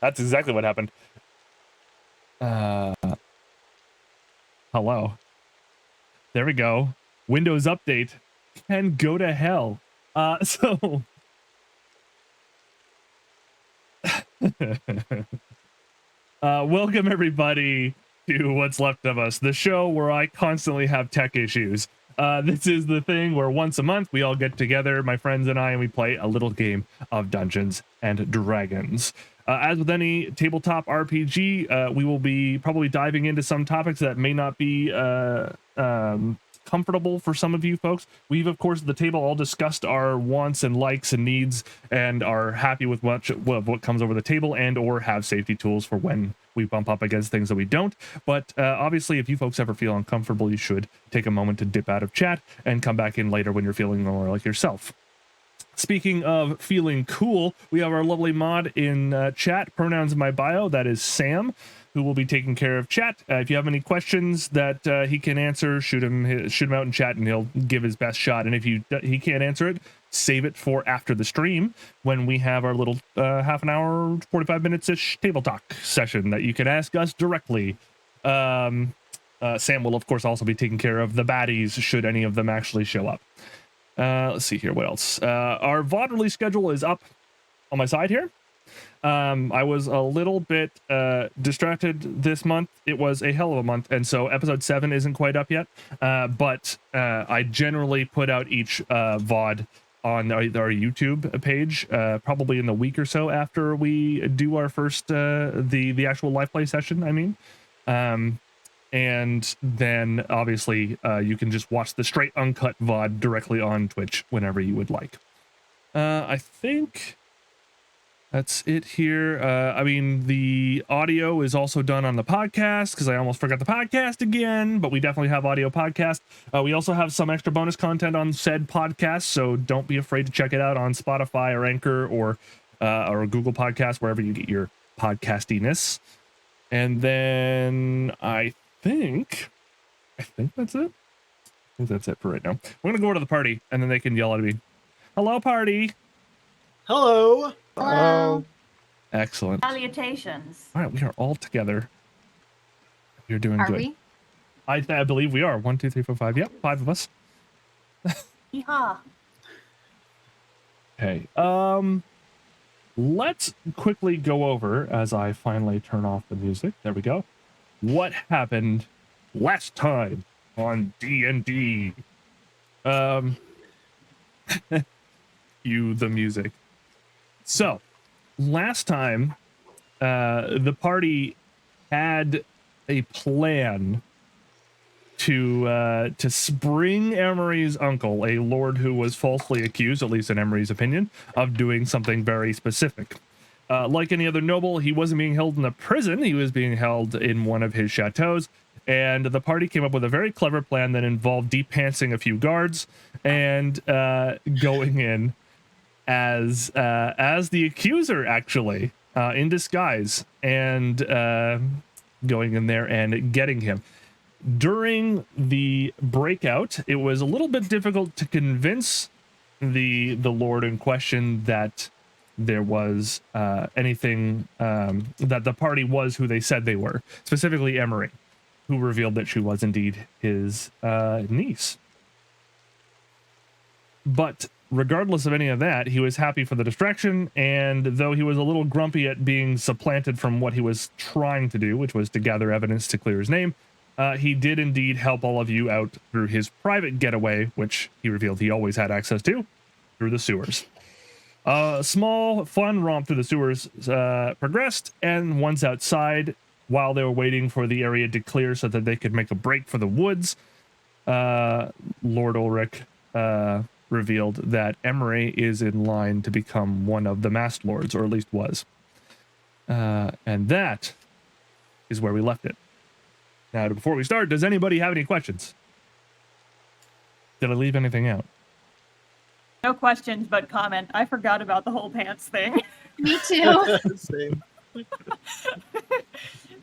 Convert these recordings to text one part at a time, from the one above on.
That's exactly what happened. Hello. There we go. Windows update can go to hell. So welcome everybody to What's Left of Us, the show where I constantly have tech issues. This is the thing where once a month we all get together, my friends and I, and we play a little game of Dungeons and Dragons. As with any tabletop RPG, we will be probably diving into some topics that may not be comfortable for some of you folks. We've, of course, at the table all discussed our wants and likes and needs and are happy with what comes over the table and or have safety tools for when we bump up against things that we don't. But obviously, if you folks ever feel uncomfortable, you should take a moment to dip out of chat and come back in later when you're feeling more like yourself. Speaking of feeling cool, we have our lovely mod in chat, pronouns in my bio, that is Sam, who will be taking care of chat. If you have any questions that he can answer, shoot him out in chat and he'll give his best shot. And if he can't answer it, save it for after the stream when we have our little half an hour, 45 minutes-ish table talk session that you can ask us directly. Sam will, of course, also be taking care of the baddies should any of them actually show up. Let's see here. What else? Our VOD release schedule is up on my side here. I was a little bit distracted this month. It was a hell of a month, and so episode 7 isn't quite up yet. But I generally put out each VOD on our YouTube page, probably in the week or so after we do our first the actual live play session. I mean. And then obviously you can just watch the straight uncut VOD directly on Twitch whenever you would like. I think that's it here. I mean, the audio is also done on the podcast because I almost forgot the podcast again, but we definitely have audio podcast. We also have some extra bonus content on said podcast, so don't be afraid to check it out on Spotify or Anchor or Google Podcasts, wherever you get your podcastiness. And then I think that's it. I think that's it for right now. We're gonna go to the party, and then they can yell at me. Hello, party. Hello. Hello. Excellent. Salutations. All right, we are all together. You're doing Are good. we? I believe we are. 1, 2, 3, 4, 5. Yep, 5 of us. Yeehaw. Okay. Let's quickly go over as I finally turn off the music. There we go. What happened last time on D&D? Cue the music. So, last time, the party had a plan to spring Emery's uncle, a lord who was falsely accused, at least in Emery's opinion, of doing something very specific. Like any other noble, he wasn't being held in a prison. He was being held in one of his chateaus. And the party came up with a very clever plan that involved depantsing a few guards and going in as the accuser, actually, in disguise, and going in there and getting him. During the breakout, it was a little bit difficult to convince the lord in question that there was anything, that the party was who they said they were, specifically Emery, who revealed that she was indeed his niece. But regardless of any of that, he was happy for the distraction, and though he was a little grumpy at being supplanted from what he was trying to do, which was to gather evidence to clear his name, he did indeed help all of you out through his private getaway, which he revealed he always had access to, through the sewers. A small, fun romp through the sewers progressed, and once outside, while they were waiting for the area to clear so that they could make a break for the woods, Lord Ulrich revealed that Emery is in line to become one of the Masked Lords, or at least was. And that is where we left it. Now, before we start, does anybody have any questions? Did I leave anything out? No questions, but comment. I forgot about the whole pants thing. Me too. Same.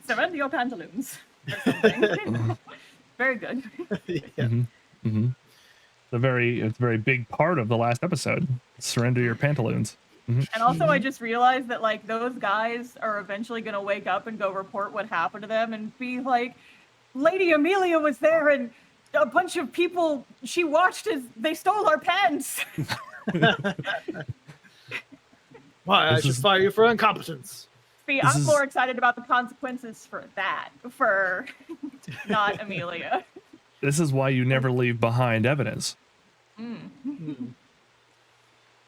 Surrender your pantaloons. Or something. Very good. Yeah. Mm-hmm. Mm-hmm. It's a very big part of the last episode. Surrender your pantaloons. And also, I just realized that, like, those guys are eventually going to wake up and go report what happened to them and be like, Lady Amelia was there and a bunch of people, she watched as they stole our pens. Why, I This should is- fire you for incompetence. See, This I'm is- more excited about the consequences for that, for not Amelia. This is why you never leave behind evidence.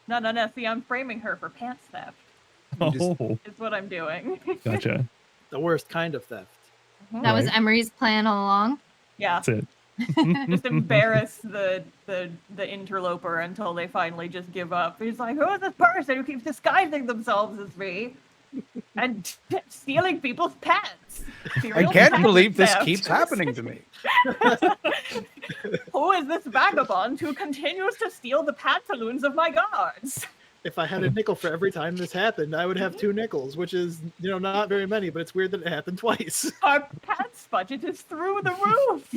No. See, I'm framing her for pants theft, Oh, is what I'm doing. gotcha. The worst kind of theft. That was Right. Emery's plan all along. Yeah, That's it. just embarrass the interloper until they finally just give up. He's like, who is this person who keeps disguising themselves as me and stealing people's pets? I can't believe this keeps happening to me. Who is this vagabond who continues to steal the pantaloons of my guards? If I had a nickel for every time this happened, I would have 2 nickels, which is, not very many, but it's weird that it happened twice. Our pets budget is through the roof.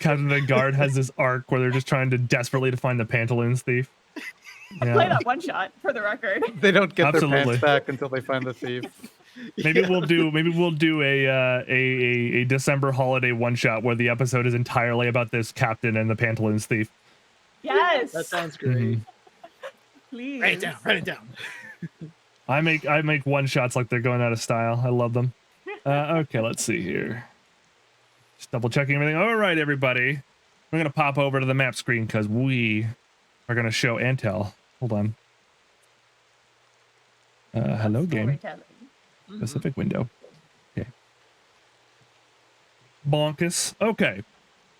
Captain the Guard has this arc where they're just trying to desperately to find the pantaloons thief. Play that one shot for the record. They don't get their Absolutely. pants back until they find the thief. Maybe we'll do a December holiday one shot where the episode is entirely about this captain and the pantaloons thief. Yes. That sounds great. Please. Write it down. I make one shots like they're going out of style. I love them. Okay, let's see here. Just double checking everything. All right, everybody. We're gonna pop over to the map screen because we are gonna show Intel. Hold on. Hello, game. Storytelling. Specific window. Okay. Bonkus. Okay.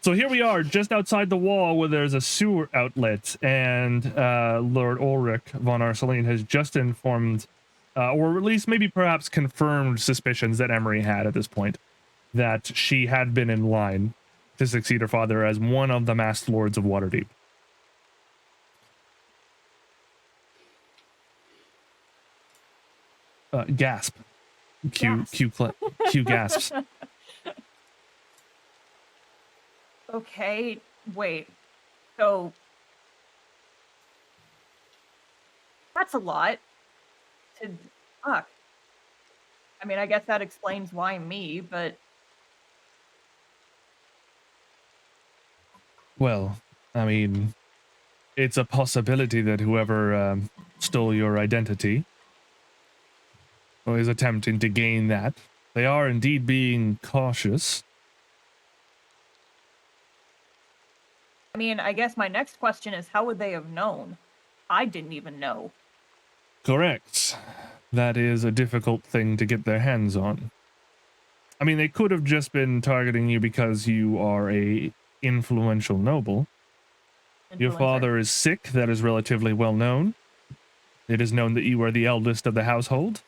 So here we are, just outside the wall where there's a sewer outlet, and Lord Ulrich von Arsaline has just informed, or at least maybe perhaps confirmed suspicions that Emery had at this point, that she had been in line to succeed her father as one of the masked lords of Waterdeep. Gasp. Q gasps. Okay, wait. So that's a lot. Fuck. I mean, I guess that explains why me, but Well, I mean, it's a possibility that whoever stole your identity or is attempting to gain that. They are indeed being cautious. I mean, I guess my next question is how would they have known? I didn't even know. Correct. That is a difficult thing to get their hands on. I mean, they could have just been targeting you because you are a influential noble. Your Influencer. father is sick, that is relatively well known. It is known that you are the eldest of the household.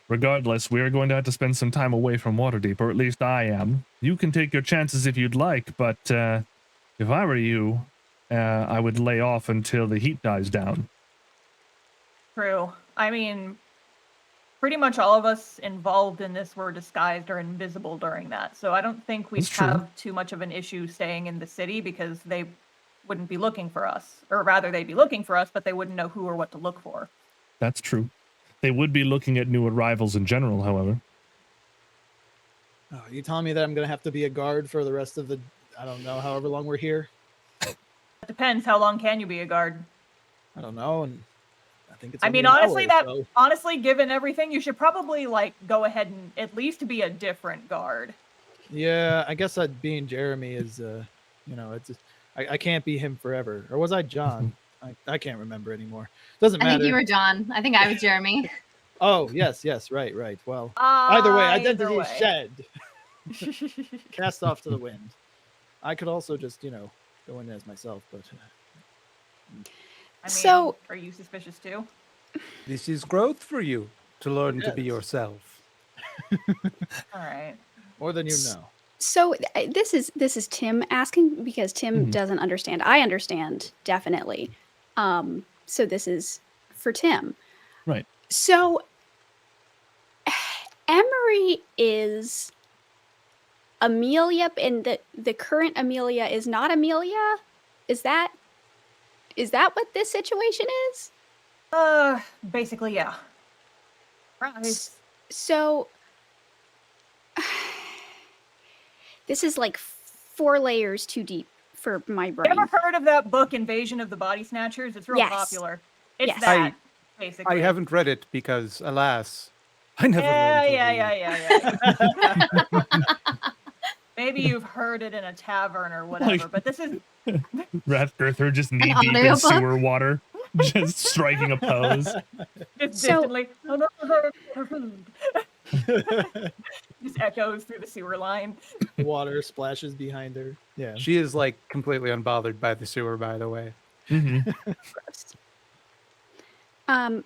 Regardless, we are going to have to spend some time away from Waterdeep, or at least I am. You can take your chances if you'd like, but if I were you, I would lay off until the heat dies down. True. I mean, pretty much all of us involved in this were disguised or invisible during that. So I don't think we'd That's true. have too much of an issue staying in the city because they wouldn't be looking for us. Or rather, they'd be looking for us, but they wouldn't know who or what to look for. That's true. They would be looking at new arrivals in general, however. Oh, you telling me that I'm going to have to be a guard for the rest of the, I don't know, however long we're here? It depends. How long can you be a guard? I don't know. And I think it's I only mean, an honestly, hour, so- honestly, given everything, you should probably like go ahead and at least be a different guard. Yeah, I guess that being Jeremy is, it's I can't be him forever. Or was I John? I can't remember anymore. Doesn't I matter. think you were John. I think I was Jeremy. Oh, yes, right. Well, either way, identity way. shed. Cast off to the wind. I could also just, go in as myself, but I mean, So- are you suspicious too? This is growth for you to learn to be Yes. yourself. All right. more than you know. So this is Tim asking because Tim Mhm. doesn't understand. I understand definitely. So this is for Tim. Right. So, Emery is Amelia, and the current Amelia is not Amelia? Is that what this situation is? Basically, yeah. Right. S- So this is like 4 layers too deep for my You brain. ever heard of that book, Invasion of the Body Snatchers? It's real Yes. popular. It's Yes. that, I basically. haven't read it because, alas, I never Yeah, learned to read. Maybe you've heard it in a tavern or whatever, but this is Girther just knee deep in audiobook? sewer water, just striking a pose. just So- distantly. Just echoes through the sewer line. Water splashes behind her. Yeah. She is like completely unbothered by the sewer, by the way. Mhm.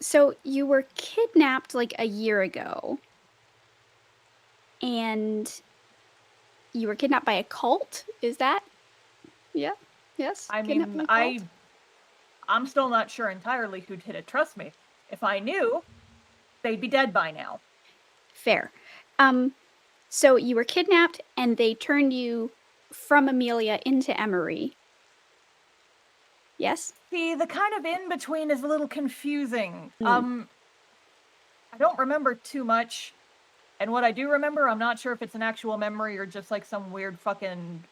So you were kidnapped like a year ago, and you were kidnapped by a cult. Is that? Yeah. Yes. I kidnapped mean, by a cult? I'm still not sure entirely who did it. Trust me. If I knew, they'd be dead by now. Fair. So you were kidnapped, and they turned you from Amelia into Emery. Yes. See, the kind of in between is a little confusing. Hmm. I don't remember too much, and what I do remember, I'm not sure if it's an actual memory or just like some weird fucking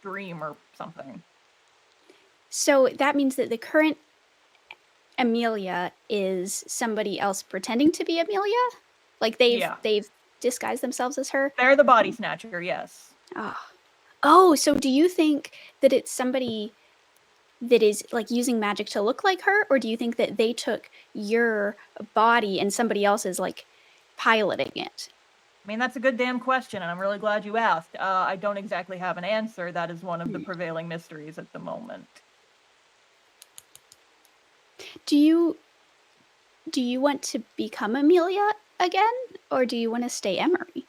dream or something. So that means that the current Amelia is somebody else pretending to be Amelia? Like Yeah. they've disguised themselves as her? They're the body snatcher, yes. Oh, so do you think that it's somebody that is like using magic to look like her, or do you think that they took your body and somebody else is like piloting it? I mean, that's a good damn question, and I'm really glad you asked. I don't exactly have an answer. That is one of the prevailing mysteries at the moment. Do you want to become Amelia again, or do you want to stay Emery?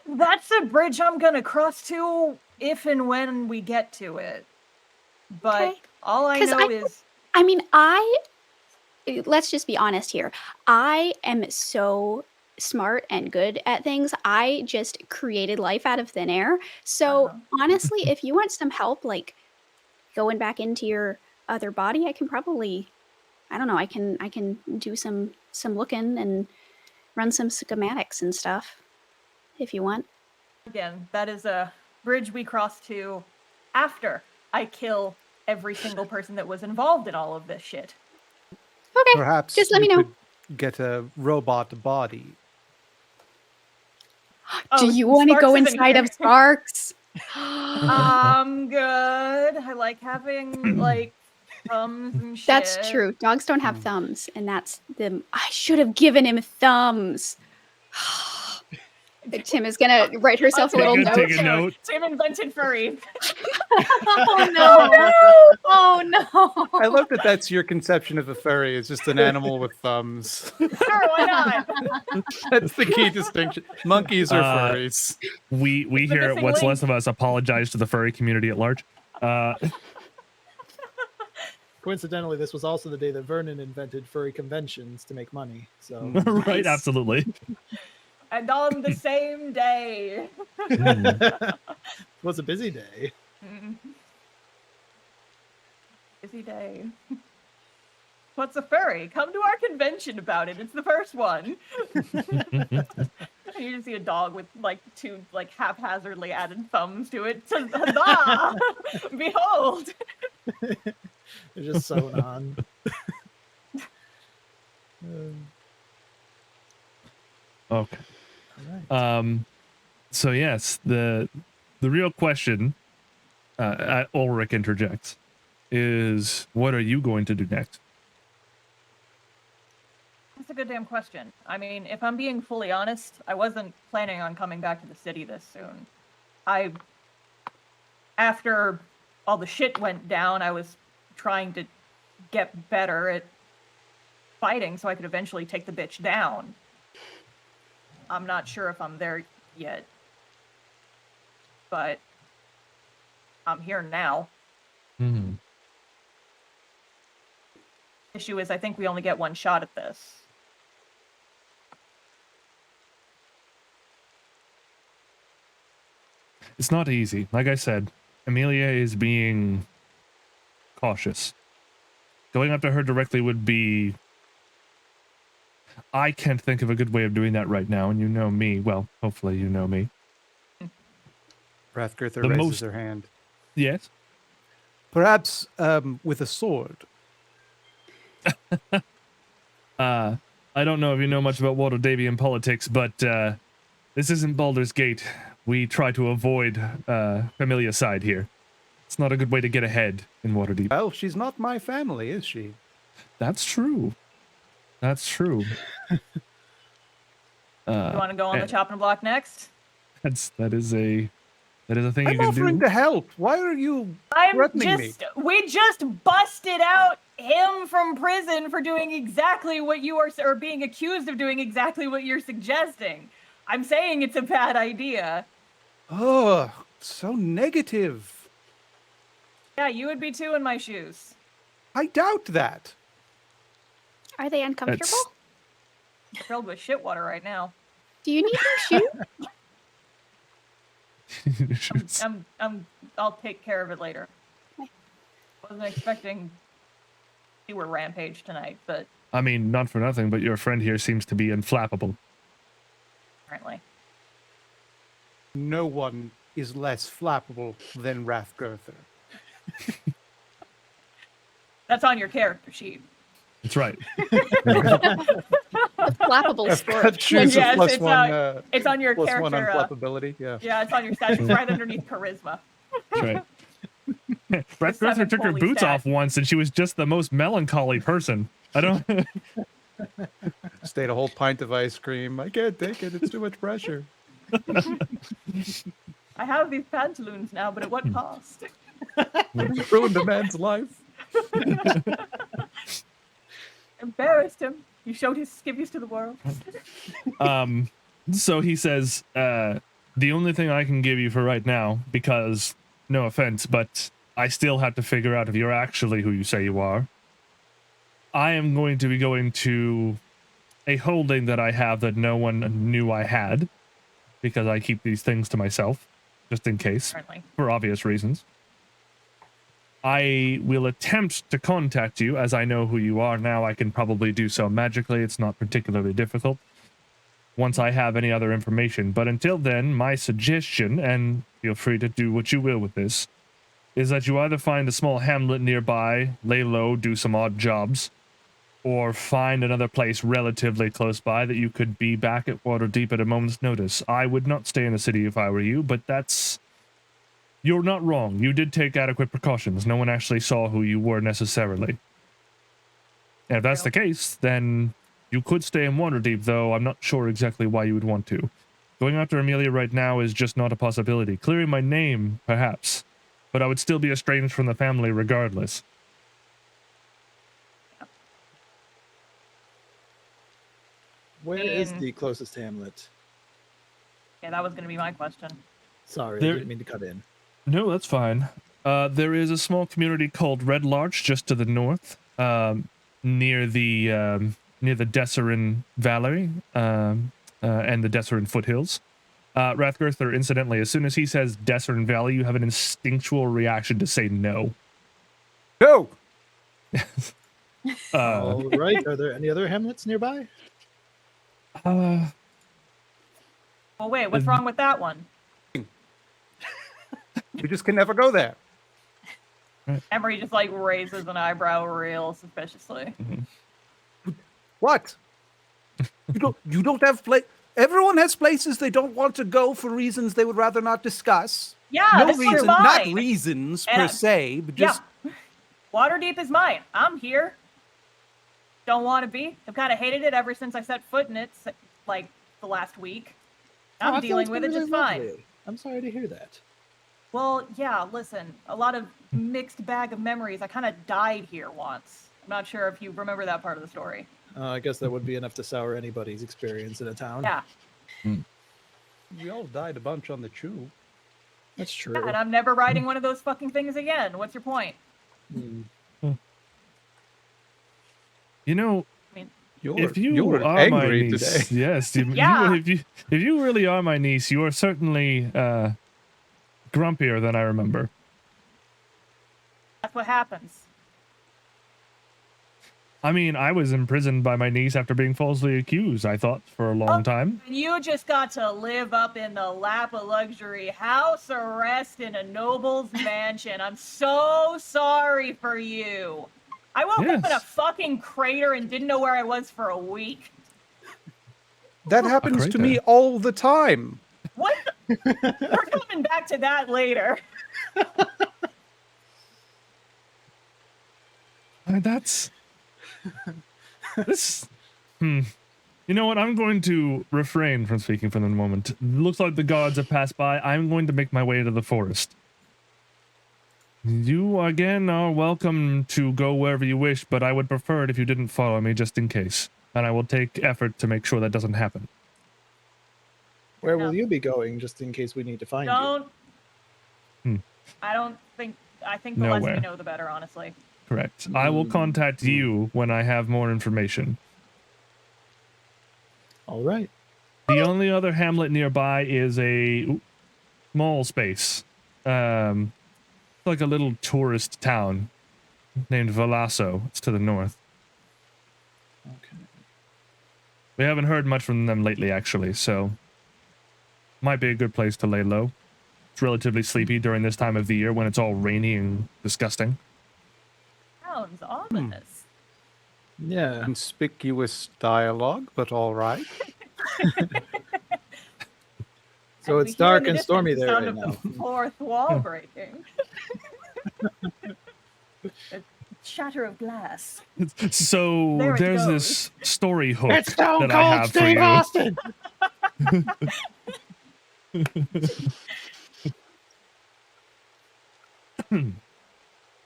That's a bridge I'm gonna cross to if and when we get to it. But Okay. all I 'Cause know I- is I mean, let's just be honest here. I am so smart and good at things. I just created life out of thin air. So Uh-huh. honestly, if you want some help, like going back into your other body, I can probably, I don't know, I can do some looking and run some schematics and stuff if you want. again, that is a bridge we cross to after I kill every single person that was involved in all of this shit. Okay. Perhaps Just let me you know. could get a robot body. Do Oh, you want to Sparks go isn't inside here. of Sparks? I'm good. I like having like thumbs and shit. That's true. Dogs don't have thumbs, and that's the. I should have given him thumbs. Tim is gonna write herself a I'll little Take note. a note. Tim invented furry. Oh no! Oh no! I love that that's your conception of a furry. It's just an animal with thumbs. Sure, why not? That's the key distinction. Monkeys are Uh, furries. We the here at missing What's link. Less of Us apologize to the furry community at large. Coincidentally, this was also the day that Vernon invented furry conventions to make money. So Right, Nice. absolutely. And on the same day. it was a busy day. Busy day. What's a furry? Come to our convention about it. It's the first one. You just see a dog with like 2 like haphazardly added thumbs to it. Says, huzzah! Behold! They're just sewn on. Okay. All right. So yes, the real question, Ulrich interjects, is what are you going to do next? That's a good damn question. I mean, if I'm being fully honest, I wasn't planning on coming back to the city this soon. After all the shit went down, I was trying to get better at fighting so I could eventually take the bitch down. I'm not sure if I'm there yet. But I'm here now. Hmm. Issue is I think we only get one shot at this. It's not easy. Like I said, Amelia is being cautious. Going up to her directly would be... I can't think of a good way of doing that right now, and you know me. Well, hopefully you know me. Rathgirther The raises most- her hand. Yes? Perhaps with a sword. I don't know if you know much about Waterdavian politics, but this isn't Baldur's Gate. We try to avoid familiar side here. It's not a good way to get ahead in Waterdeep. Well, she's not my family, is she? That's true. That's true. You want to go on the chopping block next? that is a thing I'm you can offering do. to help. Why are you I'm threatening me? we just busted out him from prison for doing exactly what you are, or being accused of doing exactly what you're suggesting. I'm saying it's a bad idea. Oh, so negative. Yeah, you would be too in my shoes. I doubt that. Are they uncomfortable? I'm filled with shit water right now. Do you need your shoe? I'll take care of it later. Okay. Wasn't expecting you were rampage tonight, but I mean, not for nothing, but your friend here seems to be unflappable. apparently. No one is less flappable than Rathgirther. That's on your character sheet. That's right. Flappable I've sport. got shoes Yes, with plus it's one, It's on your plus one on character. flappability. Yeah. Yeah, it's on your stat. It's right underneath charisma. That's right. Brett Gurther seven took her holy boots stats. off once, and she was just the most melancholy person. I don't. Stayed a whole pint of ice cream. I can't take it. It's too much pressure. I have these pantaloons now, but at what cost? Ruined a man's life. Embarrassed him. You showed his skivvies to the world. So he says, the only thing I can give you for right now, because no offense, but I still have to figure out if you're actually who you say you are. I am going to be going to a holding that I have that no one knew I had, because I keep these things to myself, just in case, Apparently. for obvious reasons. I will attempt to contact you, as I know who you are now. I can probably do so magically. It's not particularly difficult once I have any other information. But until then, my suggestion, and feel free to do what you will with this, is that you either find a small hamlet nearby, lay low, do some odd jobs, or find another place relatively close by that you could be back at Waterdeep at a moment's notice. I would not stay in the city if I were you, but that's... You're not wrong. You did take adequate precautions. No one actually saw who you were necessarily. And if that's the case, then you could stay in Waterdeep, though I'm not sure exactly why you would want to. Going after Amelia right now is just not a possibility. Clearing my name, perhaps, but I would still be estranged from the family regardless. Where is mean- the closest hamlet? Yeah, that was going to be my question. Sorry, There- I didn't mean to cut in. No, that's fine. There is a small community called Red Larch just to the north, near the Desserin Valley and the Desserin foothills. Rathgirther, incidentally, as soon as he says Desserin Valley, you have an instinctual reaction to say no. No. All right. Are there any other hamlets nearby? Well, wait, what's wrong with that one? We just can never go there. Emery just like raises an eyebrow real suspiciously. What? You don't have place. Everyone has places they don't want to go for reasons they would rather not discuss. Yeah, No this one's reason, not mine. reasons And per I- se, but just Yeah. Waterdeep is mine. I'm here. Don't want to be. I've kind of hated it ever since I set foot in it, like the last week. Oh, I I'm thought dealing it's with been it just really fine. lovely. I'm sorry to hear that. Well, yeah, listen, a lot of mixed bag of memories. I kind of died here once. I'm not sure if you remember that part of the story. I guess that would be enough to sour anybody's experience in a town. Yeah. we all died a bunch on the tube. That's true. Yeah, and I'm never riding one of those fucking things again. What's your point? Hmm. You know, if you you're are my angry niece, today. yes, Yeah. if you really are my niece, you are certainly grumpier than I remember. That's what happens. I mean, I was imprisoned by my niece after being falsely accused, I thought, for a long time. And you just got to live up in the lap of luxury, house arrest in a noble's mansion. I'm so sorry for you. I woke up in a Yes. fucking crater and didn't know where I was for a week. That happens great to day. me all the time. What? We're coming back to that later. That's this. You know what? I'm going to refrain from speaking for the moment. Looks like the guards have passed by. I'm going to make my way to the forest. You again are welcome to go wherever you wish, but I would prefer it if you didn't follow me, just in case. And I will take effort to make sure that doesn't happen. Where No. will you be going, just in case we need to find you? Don't. I don't think. I think the less Nowhere. we know, the better, honestly. Correct. I will contact you when I have more information. All right. The only other hamlet nearby is a small space. Like a little tourist town named Velasso. It's to the north. Okay. We haven't heard much from them lately, actually, so might be a good place to lay low. It's relatively sleepy during this time of the year when it's all rainy and disgusting. Sounds ominous. Yeah. Conspicuous dialogue, but all right. So And it's we hear in dark the and stormy distance there the right sound now. of the fourth wall breaking. A shatter of glass. So There it there's goes. this story hook It's Stone that I Cold have Steve for Austin. you.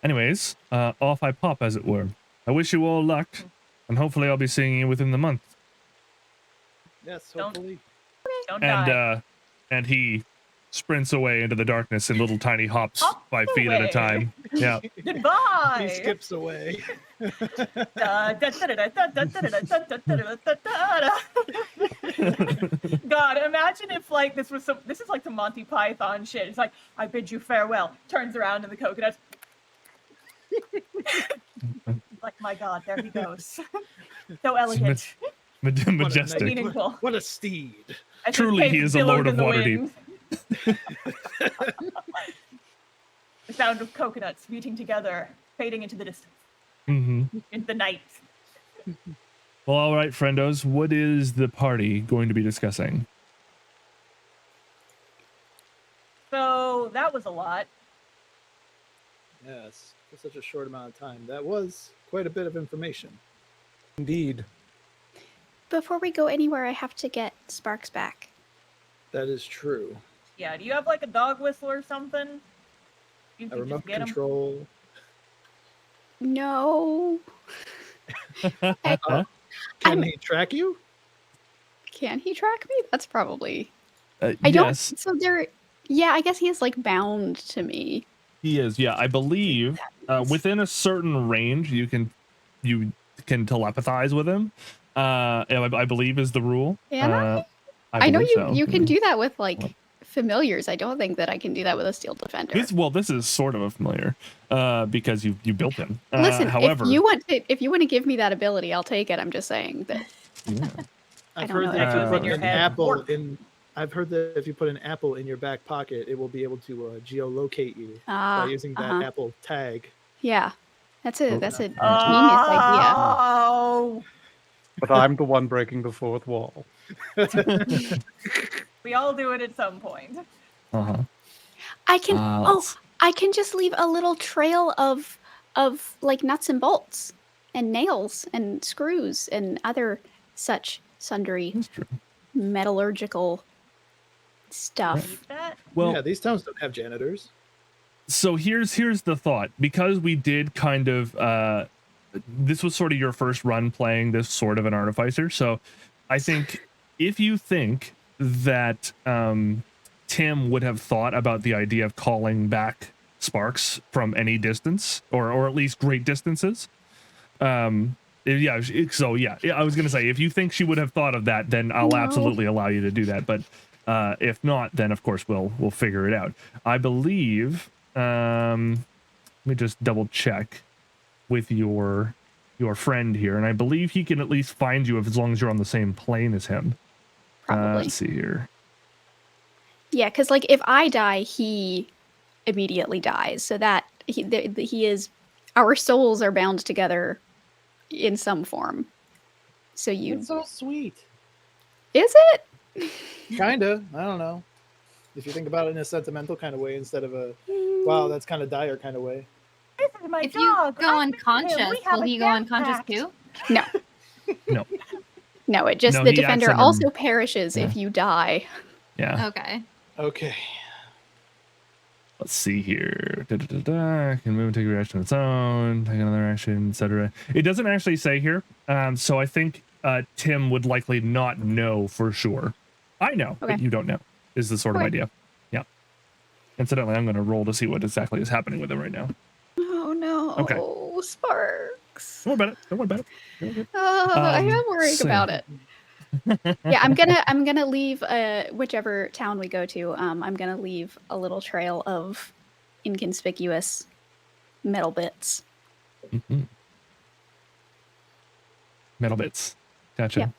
Anyways, off I pop, as it were. I wish you all luck, and hopefully I'll be seeing you within the month. Yes, Don't- hopefully. Don't die. And he sprints away into the darkness in little tiny hops, Hop 5 feet at a away. time. Yeah. Goodbye. He skips away. God, imagine if like this was this is like the Monty Python shit. It's like, I bid you farewell. Turns around and the coconuts. Like, my God, there he goes. So elegant, Majestic. meaningful. What a steed. As his Truly, cape he is a billowed lord in of the Waterdeep. wind. The sound of coconuts meeting together, fading into the distance, Mm-hmm. into the night. Well, all right, friendos. What is the party going to be discussing? So that was a lot. Yes, for such a short amount of time. That was quite a bit of information. Indeed. Before we go anywhere, I have to get Sparks back. That is true. Yeah, do you have like a dog whistle or something? You A could remote just get him. control. No. Can I'm- he track you? Can he track me? That's probably. I Yes, don't. So there. Yeah, I guess he is like bound to me. he is. Yeah, I believe within a certain range, you can telepathize with him. I believe is the rule. Can I know believe you. so. You can do that with like familiars. I don't think that I can do that with a steel defender. This is sort of a familiar because you built him. Listen, however, if you want to give me that ability, I'll take it. I'm just saying that. yeah. I I've don't heard know that if if you it's put in your an head. apple Work. in. I've heard that if you put an apple in your back pocket, it will be able to geolocate you by using that apple tag. Yeah, that's a genius idea. Oh, But I'm the one breaking the fourth wall. we all do it at some point. Uh-huh. I can. let's- I can just leave a little trail of like nuts and bolts and nails and screws and other such sundry That's true. metallurgical stuff. Keep that. Well, Yeah, these towns don't have janitors. so here's the thought, because we did kind of this was sort of your first run playing this sort of an artificer, so I think if you think that Tim would have thought about the idea of calling back Sparks from any distance or at least great distances, I was gonna say, if you think she would have thought of that, then I'll No. absolutely allow you to do that, but If not, then of course we'll figure it out. I believe. Let me just double check with your friend here, and I believe he can at least find you as long as you're on the same plane as him. Probably. Let's see here. Yeah, because like if I die, he immediately dies. So that he is, our souls are bound together in some form. So you It's so sweet. is it? Kinda. I don't know. If you think about it in a sentimental kind of way instead of a wow, that's kind of dire kind of way. This is my If you dog. go I miss him. unconscious, We have will a he go death unconscious pact. too? No, No. no. It just No, the he acts defender under- also perishes yeah. if you die. Yeah. Okay. Okay. Let's see here. Can move and take a reaction on its own, take another action, etc. It doesn't actually say here. So I think Tim would likely not know for sure. I know, Okay. but you don't know, is the sort of Okay. idea. Yeah. Incidentally, I'm going to roll to see what exactly is happening with him right now. Oh no, Okay. Sparks. Don't worry about it. Don't worry about it. You're good. I am worried so- about it. Yeah, I'm gonna leave whichever town we go to. I'm gonna leave a little trail of inconspicuous metal bits. Mhm. Metal bits. Gotcha. Yep.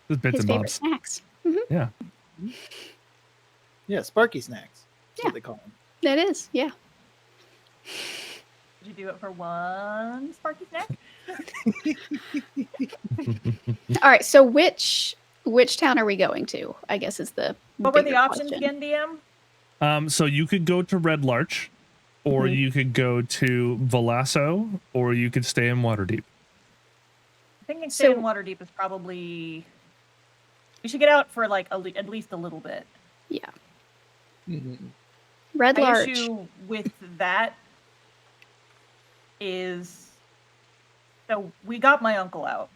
Just bits His and favorite bobs. snacks. Yeah. Yeah, Sparky snacks. That's Yeah. what they call them. That is, yeah. Did you do it for one Sparky snack? All right, so which town are we going to? I guess is the What were the bigger options question. again, DM? So you could go to Red Larch, or Mhm. you could go to Velasso, or you could stay in Waterdeep. Thinking stay in So- Waterdeep is probably. We should get out for like at least a little bit. Yeah, Mm-hmm. Red My Larch. issue with that is, so we got my uncle out.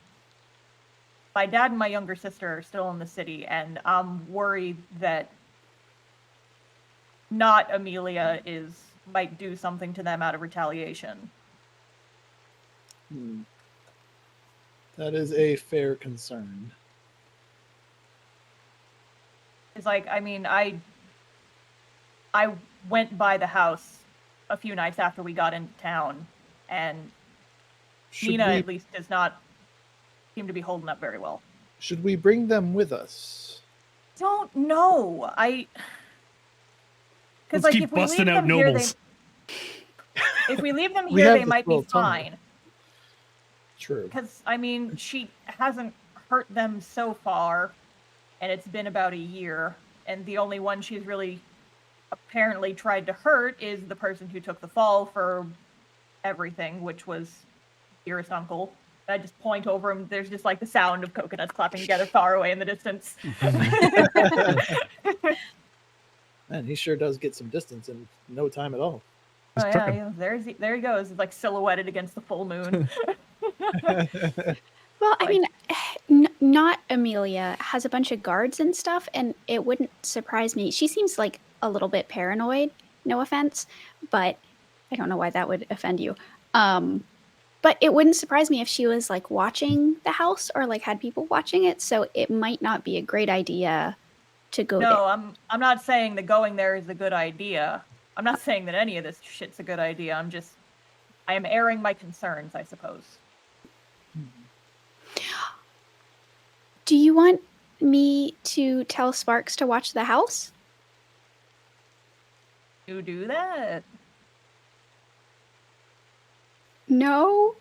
My dad and my younger sister are still in the city, and I'm worried that not Amelia might do something to them out of retaliation. That is a fair concern. It's like, I mean, I went by the house a few nights after we got into town, and Nina at least does not seem to be holding up very well. Should we bring them with us? Don't know. Because Let's like keep if we leave busting out them here, nobles. if we leave them We here, have they this might be little tunnel. fine. True. Because I mean, she hasn't hurt them so far, and it's been about a year. And the only one she's really apparently tried to hurt is the person who took the fall for everything, which was dearest uncle. I just point over him. There's just like the sound of coconuts clapping together far away in the distance. Man, he sure does get some distance in no time at all. Oh Just yeah, tripping. yeah, there he goes. It's like silhouetted against the full moon. Well, I mean, not Amelia has a bunch of guards and stuff, and it wouldn't surprise me. She seems like a little bit paranoid. No offense, but I don't know why that would offend you. But it wouldn't surprise me if she was like watching the house or like had people watching it. So it might not be a great idea to go No, there. I'm not saying that going there is a good idea. I'm not saying that any of this shit's a good idea. I am airing my concerns, I suppose. Do you want me to tell Sparks to watch the house? You do that. No.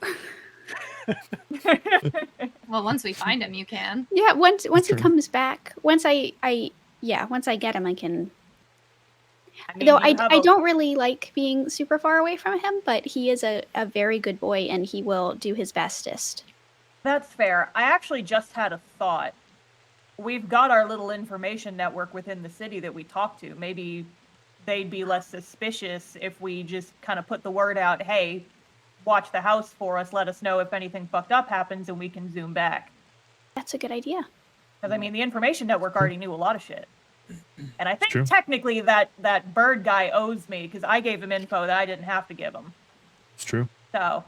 Well, once we find him, you can. Yeah, once he true. comes back, once I get him, I can. I mean, Though you I don't really like being super far away from him, but he is a very good boy and he will do his bestest. That's fair. I actually just had a thought. We've got our little information network within the city that we talk to. Maybe they'd be less suspicious if we just kind of put the word out, hey, watch the house for us, let us know if anything fucked up happens, and we can zoom back. That's a good idea. Because, I mean, the information network already knew a lot of shit. And I think True. technically that bird guy owes me, because I gave him info that I didn't have to give him. It's true. So,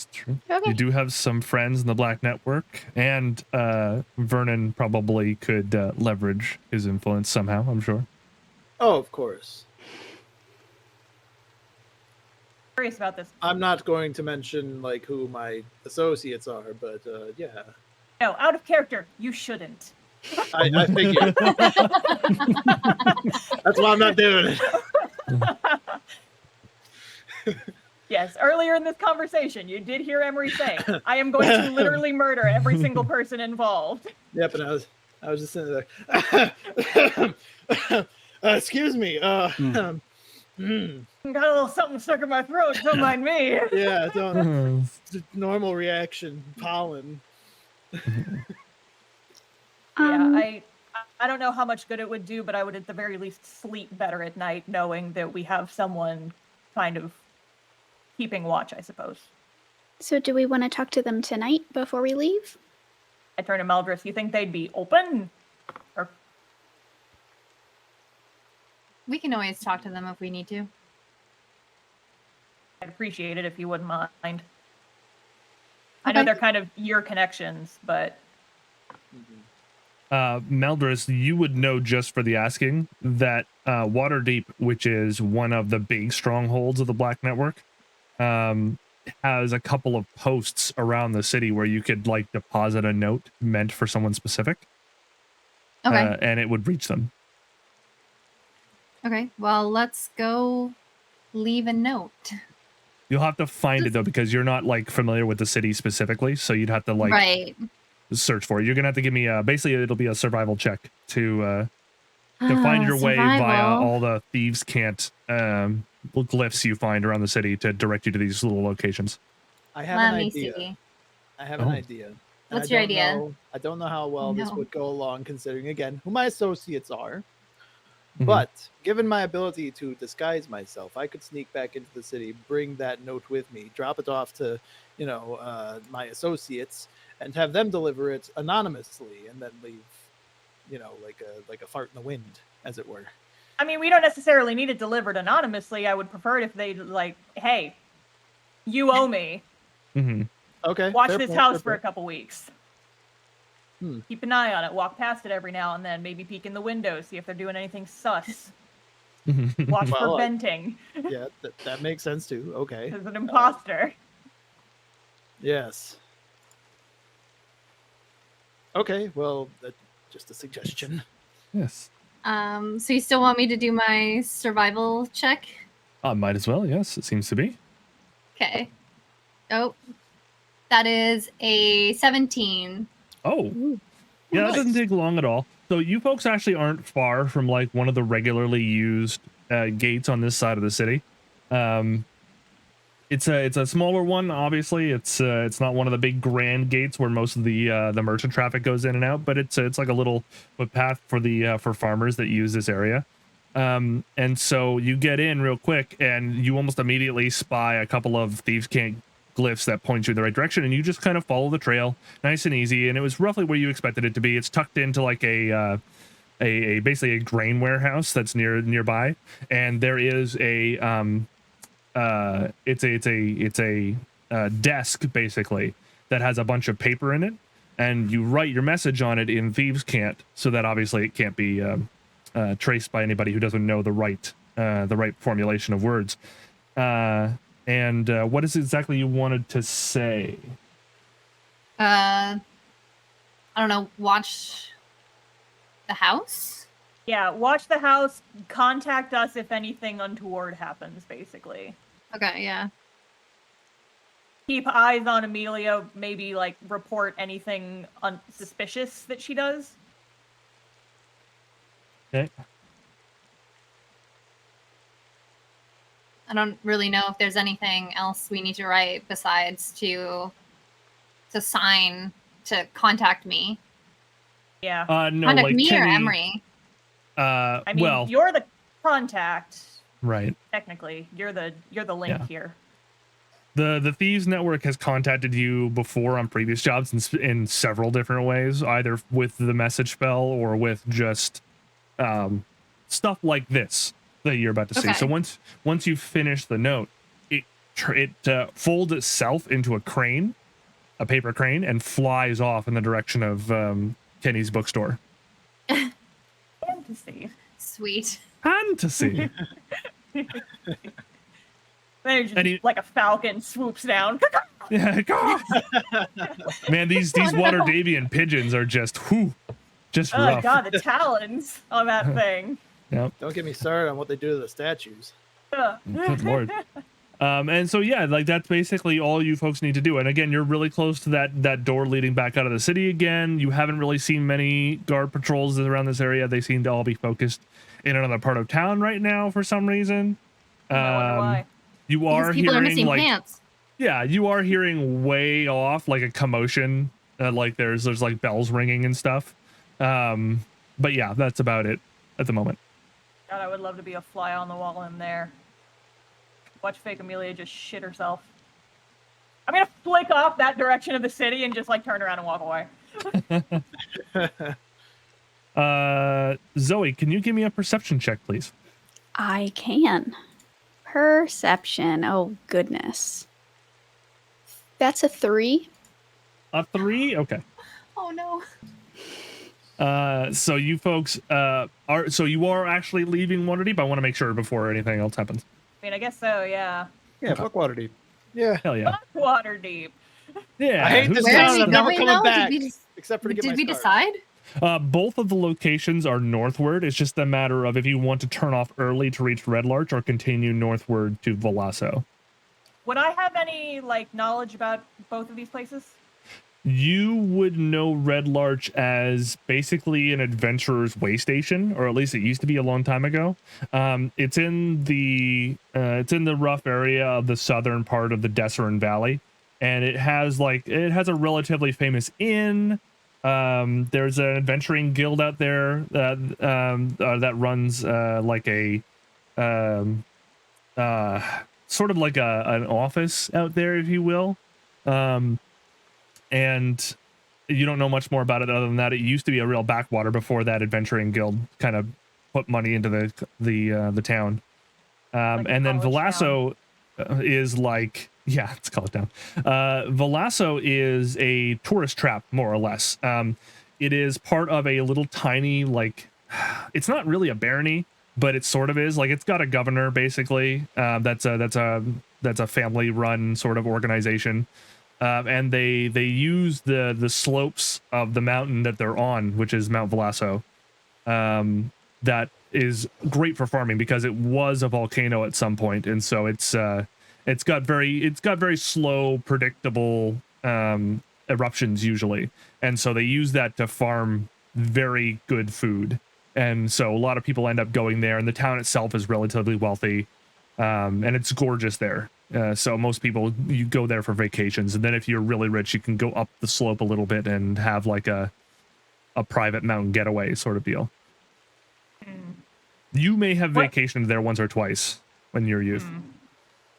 It's true. Okay. You do have some friends in the Black Network, and Vernon probably could leverage his influence somehow, I'm sure. Oh, of course. Curious about this. I'm not going to mention like who my associates are, but yeah, No, out of character. You shouldn't. I figured. That's why I'm not doing it. Yes, earlier in this conversation, you did hear Emery say, I am going to literally murder every single person involved. Yep, and I was just sitting there. Excuse me. Got a little something stuck in my throat. Don't mind me. Yeah, don't. It's a normal reaction. Pollen. Yeah, I don't know how much good it would do, but I would at the very least sleep better at night knowing that we have someone kind of keeping watch, I suppose. So do we want to talk to them tonight before we leave? I turn to Meldris. You think they'd be open? Or We can always talk to them if we need to. I'd appreciate it if you wouldn't mind. I know Okay. they're kind of your connections, but Meldris, you would know just for the asking that Waterdeep, which is one of the big strongholds of the Black Network, has a couple of posts around the city where you could like deposit a note meant for someone specific. Okay. And it would reach them. Okay. Well, let's go leave a note. You'll have to find it though, because you're not like familiar with the city specifically. So you'd have to like Right. search for it. You're gonna have to give me basically it'll be a survival check to find your way via Survival. all the thieves can't glyphs you find around the city to direct you to these little locations. I have Let an me idea. see. I have an Oh. idea. And What's I your don't idea? know- I don't know how well this No. would go along, considering again who my associates are. Mhm. But given my ability to disguise myself, I could sneak back into the city, bring that note with me, drop it off to, my associates, and have them deliver it anonymously, and then leave, like a fart in the wind, as it were. I mean, we don't necessarily need it delivered anonymously. I would prefer it if they like, hey, you owe me. Mhm. Okay. Watch fair this point, house fair for a point. couple weeks. Hmm. Keep an eye on it. Walk past it every now and then. Maybe peek in the window, see if they're doing anything sus. Watch for Well, venting. Yeah, that makes sense too. Okay. As an imposter. Yes. Okay. Well, just a suggestion. Yes. So you still want me to do my survival check? Might as well. Yes, it seems to be. Okay. Oh, that is a 17. Oh, yeah, that doesn't nice. take long at all. So you folks actually aren't far from like one of the regularly used gates on this side of the city. It's a smaller one, obviously. It's not one of the big grand gates where most of the merchant traffic goes in and out, but it's like a little footpath for farmers that use this area. And so you get in real quick, and you almost immediately spy a couple of thieves' can't glyphs that point you in the right direction, and you just kind of follow the trail, nice and easy. And it was roughly where you expected it to be. It's tucked into like a basically a grain warehouse that's nearby, and there is a desk basically that has a bunch of paper in it, and you write your message on it in thieves' cant, so that obviously it can't be traced by anybody who doesn't know the right formulation of words. And what is exactly you wanted to say? I don't know. Watch the house? Yeah, watch the house. Contact us if anything untoward happens, basically. Okay, yeah. Keep eyes on Amelia. Maybe, like, report anything suspicious that she does. Okay. I don't really know if there's anything else we need to write besides to sign to contact me. Yeah. No, Contact like me or Kenny, Emery? I mean, well, you're the contact. right. Technically, you're the link Yeah. here. The Thieves Network has contacted you before on previous jobs in several different ways, either with the message spell or with just stuff like this that you're about to see. Okay. So once you finish the note, folds itself into a crane, a paper crane, and flies off in the direction of Kenny's bookstore. Fantasy. Sweet. Fantasy. Then just like a falcon swoops down. Yeah, God. Man, these Waterdavian pigeons are just rough. Oh God, the talons on that thing. Yep. Don't get me started on what they do to the statues. Good Lord. And so yeah, like that's basically all you folks need to do. And again, you're really close to that door leading back out of the city again. You haven't really seen many guard patrols around this area. They seem to all be focused in another part of town right now for some reason. I wonder why. You are People hearing are missing like pants. yeah, you are hearing way off like a commotion. Like there's like bells ringing and stuff. But yeah, that's about it at the moment. God, I would love to be a fly on the wall in there. Watch fake Amelia just shit herself. I'm gonna flick off that direction of the city and just like turn around and walk away. Zoe, can you give me a perception check, please? I can. Perception. Oh, goodness. That's a 3. A 3? Okay. Oh no. So you folks you are actually leaving Waterdeep? I want to make sure before anything else happens. I mean, I guess so, yeah. Yeah, fuck Waterdeep. Yeah. Hell yeah. Fuck Waterdeep. Yeah. I hate who's this Where got- are we town. I'm never going coming now? back. Did we, Except for to get did my we stars. decide? Both of the locations are northward. It's just a matter of if you want to turn off early to reach Red Larch or continue northward to Velasso. Would I have any like knowledge about both of these places? You would know Red Larch as basically an adventurer's way station, or at least it used to be a long time ago. It's in the rough area of the southern part of the Desserin Valley, and it has a relatively famous inn. There's an adventuring guild out there that runs like a sort of like an office out there, if you will. And you don't know much more about it other than that it used to be a real backwater before that adventuring guild kind of put money into the town. Like a And then college Velasso is like, yeah, it's a college town. Velasso is a tourist trap, more or less. It is part of a little tiny, like, it's not really a barony, but it sort of is. Like, it's got a governor, basically. That's a family-run sort of organization. And they use the slopes of the mountain that they're on, which is Mount Velasso. That is great for farming because it was a volcano at some point, and so it's got very slow, predictable eruptions usually, and so they use that to farm very good food. And so a lot of people end up going there, and the town itself is relatively wealthy, and it's gorgeous there. So most people, you go there for vacations, and then if you're really rich, you can go up the slope a little bit and have like a private mountain getaway sort of deal. You may have vacationed there once or twice when you're youth.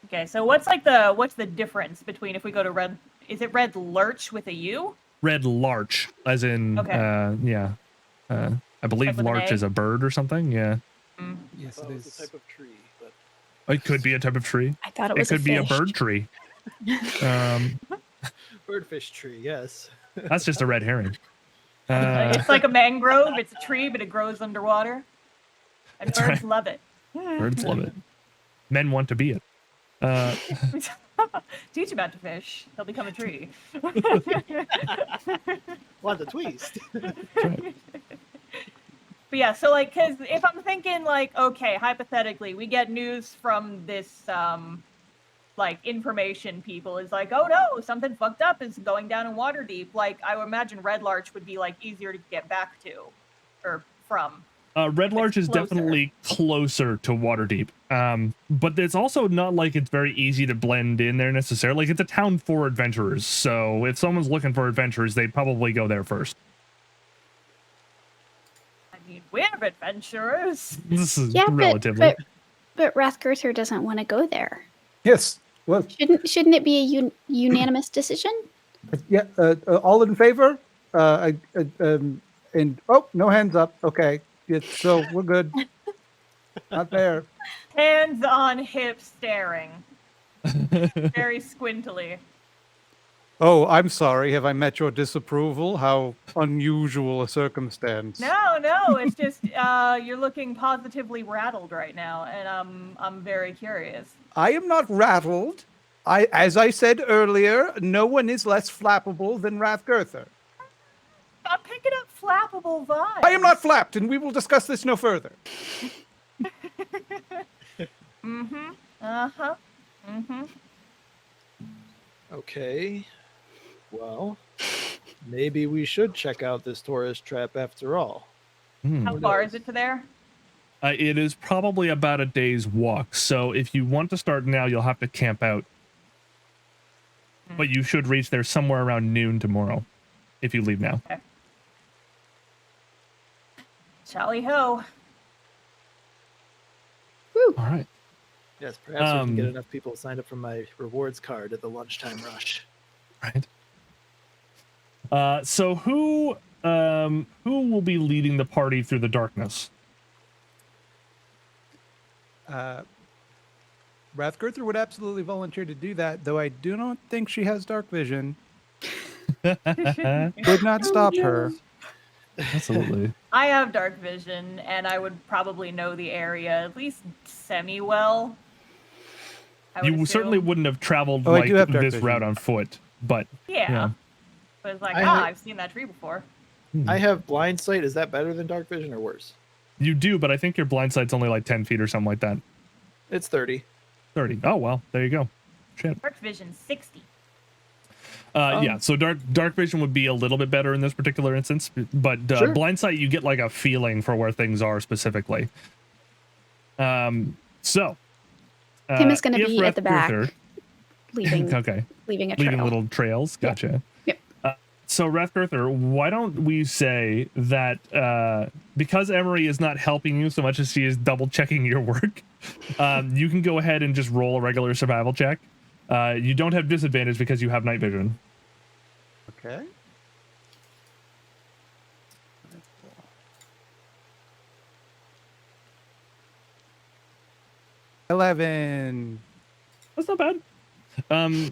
Okay, so what's the difference between if we go to Red? Is it Red Lurch with a U? Red Larch, as in, Okay. I believe Like with an larch A? is a bird or something. Yeah, Yes, Well, it it's a is. type of tree, but it could be a type of tree. I thought it It was could be a fish. bird tree. birdfish tree, yes. That's just a red herring. It's like a mangrove. It's a tree, but it grows underwater, and That's birds right. love it. Birds love it. Men want to be it. Teach him how to fish. He'll become a tree. Want the twist. That's right. But yeah, so like, because if I'm thinking like, okay, hypothetically, we get news from this, like, information people is like, oh no, something fucked up is going down in Waterdeep. Like, I would imagine Red Larch would be like easier to get back to, or from. Red Larch is closer. definitely closer to Waterdeep, but it's also not like it's very easy to blend in there necessarily. Like, it's a town for adventurers, so if someone's looking for adventurers, they'd probably go there first. I mean, we're adventurers. This is Yeah, relatively. but Rathgirther doesn't want to go there. Yes. Well, Shouldn't it be a unanimous decision? yeah. All in favor? And oh, no hands up. Okay. So we're good. Not there. Hands on hip staring. very squintily. Oh, I'm sorry. Have I met your disapproval? How unusual a circumstance. No, it's just you're looking positively rattled right now, and I'm very curious. I am not rattled. As I said earlier, no one is less flappable than Rathgurther. I'm picking up flappable vibes. I am not flapped, and we will discuss this no further. Mm-hmm. Uh-huh. Mm-hmm. Okay. Well, maybe we should check out this tourist trap after all. How far is it to there? It is probably about a day's walk. So if you want to start now, you'll have to camp out. But you should reach there somewhere around noon tomorrow if you leave now. Okay. Shally ho. Woo. All right. Yes, perhaps we can get enough people signed up for my rewards card at the lunchtime rush. Right. So who will be leading the party through the darkness? Rathgurther would absolutely volunteer to do that, though I do not think she has dark vision. Would not stop her. Absolutely. I have dark vision, and I would probably know the area at least semi-well. You certainly wouldn't have traveled Oh, I like do have dark this vision. route on foot, but Yeah. But it's like, I've seen that tree before. I have blind sight. Is that better than dark vision or worse? you do, but I think your blind sight's only like 10 feet or something like that. It's 30. 30. Oh, well, there you go. Shit. Dark vision 60. Yeah, so dark vision would be a little bit better in this particular instance, but Sure. blind sight, you get like a feeling for where things are specifically. So Tim is going to if be at the back, Rathgurther- leaving okay, leaving a trail. leaving little trails. Gotcha. Yep. So Rathgurther, why don't we say that because Emery is not helping you so much as she is double checking your work, you can go ahead and just roll a regular survival check. You don't have disadvantage because you have night vision. Okay. $11. That's not bad.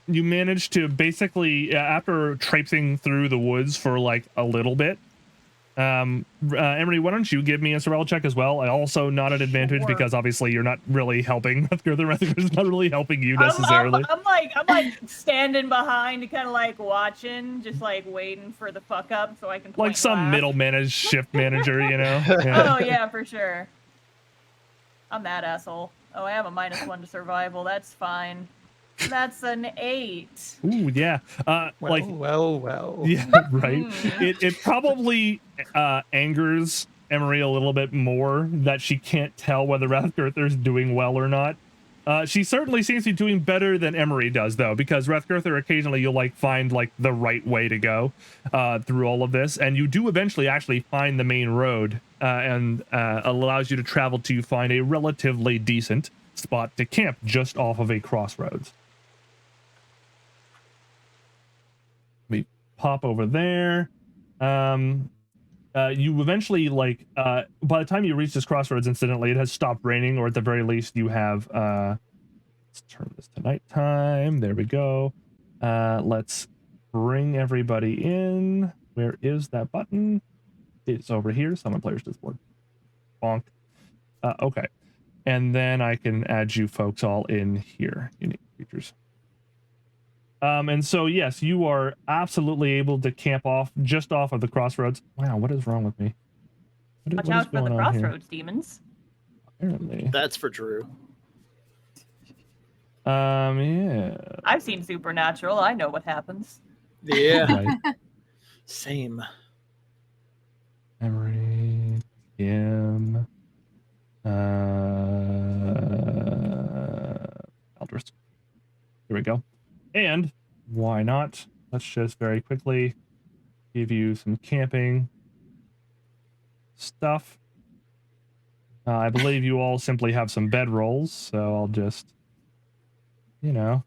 You managed to basically, after traipsing through the woods for like a little bit, Emery, why don't you give me a survival check as well? I also not an advantage Sure. because obviously you're not really helping. Rathgurther's not really helping you necessarily. I'm like standing behind, kind of like watching, just like waiting for the fuck up so I can point Like some and laugh. middle managed shift manager, you know? Yeah. Oh yeah, for sure. I'm that asshole. Oh, I have a -1 to survival. That's fine. That's an 8. Ooh, yeah. Well. Yeah, right. It probably angers Emery a little bit more that she can't tell whether Rathgurther's doing well or not. She certainly seems to be doing better than Emery does, though, because Rathgurther occasionally you'll like find like the right way to go through all of this, and you do eventually actually find the main road and allows you to travel to find a relatively decent spot to camp just off of a crossroads. We pop over there. You eventually like by the time you reach this crossroads, incidentally, it has stopped raining, or at the very least you have let's turn this to nighttime. There we go. Let's bring everybody in. Where is that button? It's over here. Summon players to this board. Bonk. Okay. And then I can add you folks all in here. Unique features. And so, yes, you are absolutely able to camp off just off of the crossroads. Wow, what is wrong with me? Watch what is out for the going on here? crossroads demons. Apparently. That's for Drew. Yeah. I've seen Supernatural. I know what happens. Yeah. Right. Same. Emery, Kim, Aldrich. Here we go. And why not? Let's just very quickly give you some camping stuff. I believe you all simply have some bedrolls, so I'll just, you know,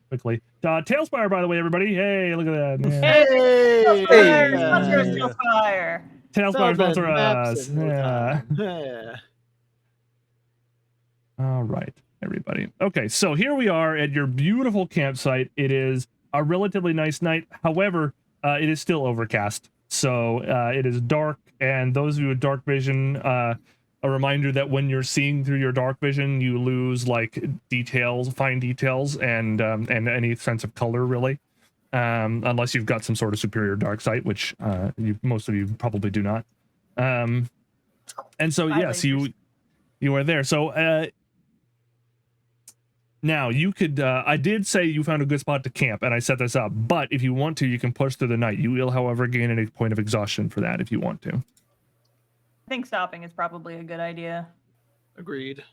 quickly. Tailspire, by the way, everybody. Hey, look at that. Yeah. Hey! Sponsor us, Tailspire. Tailspire sponsor Maps us. in no Yeah. time. Yeah. All right. everybody. Okay, so here we are at your beautiful campsite. It is a relatively nice night. However, it is still overcast. So it is dark, and those of you with dark vision, a reminder that when you're seeing through your dark vision, you lose like details, fine details, and any sense of color, really. Unless you've got some sort of superior dark sight, which most of you probably do not. And so yes, you are there. So now you could. I did say you found a good spot to camp, and I set this up. But if you want to, you can push through the night. You will, however, gain a point of exhaustion for that if you want to. I think stopping is probably a good idea. Agreed.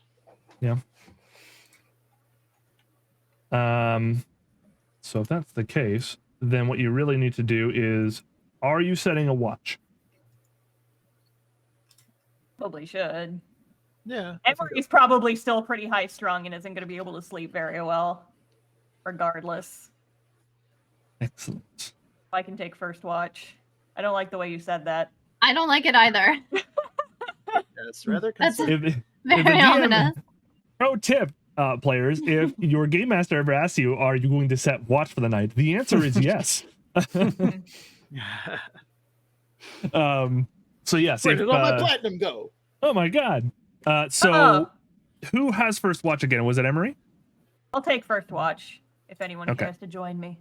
Yeah. So if that's the case, then what you really need to do is, are you setting a watch? Probably should. Yeah. Emery's probably still pretty high strung and isn't going to be able to sleep very well, regardless. Excellent. I can take first watch. I don't like the way you said that. I don't like it either. That's rather That's concerning. very ominous. Pro tip, players, if your game master ever asks you, are you going to set watch for the night? The answer is yes. So yes. Where did all my platinum go? Oh my god. So who has first watch again? Was it Emery? I'll take first watch if anyone Okay. cares to join me.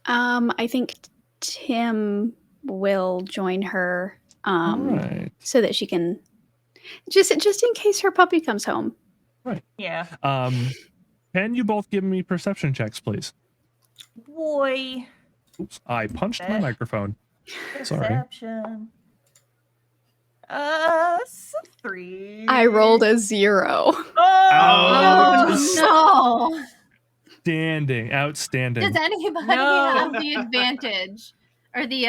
I think Tim will join her Right. so that she can just in case her puppy comes home. Yeah. Can you both give me perception checks, please? Boy. Oops, I punched my microphone. Sorry. Perception. 3. I rolled a 0. Oh, No. Outstanding. Does anybody No. have the advantage or the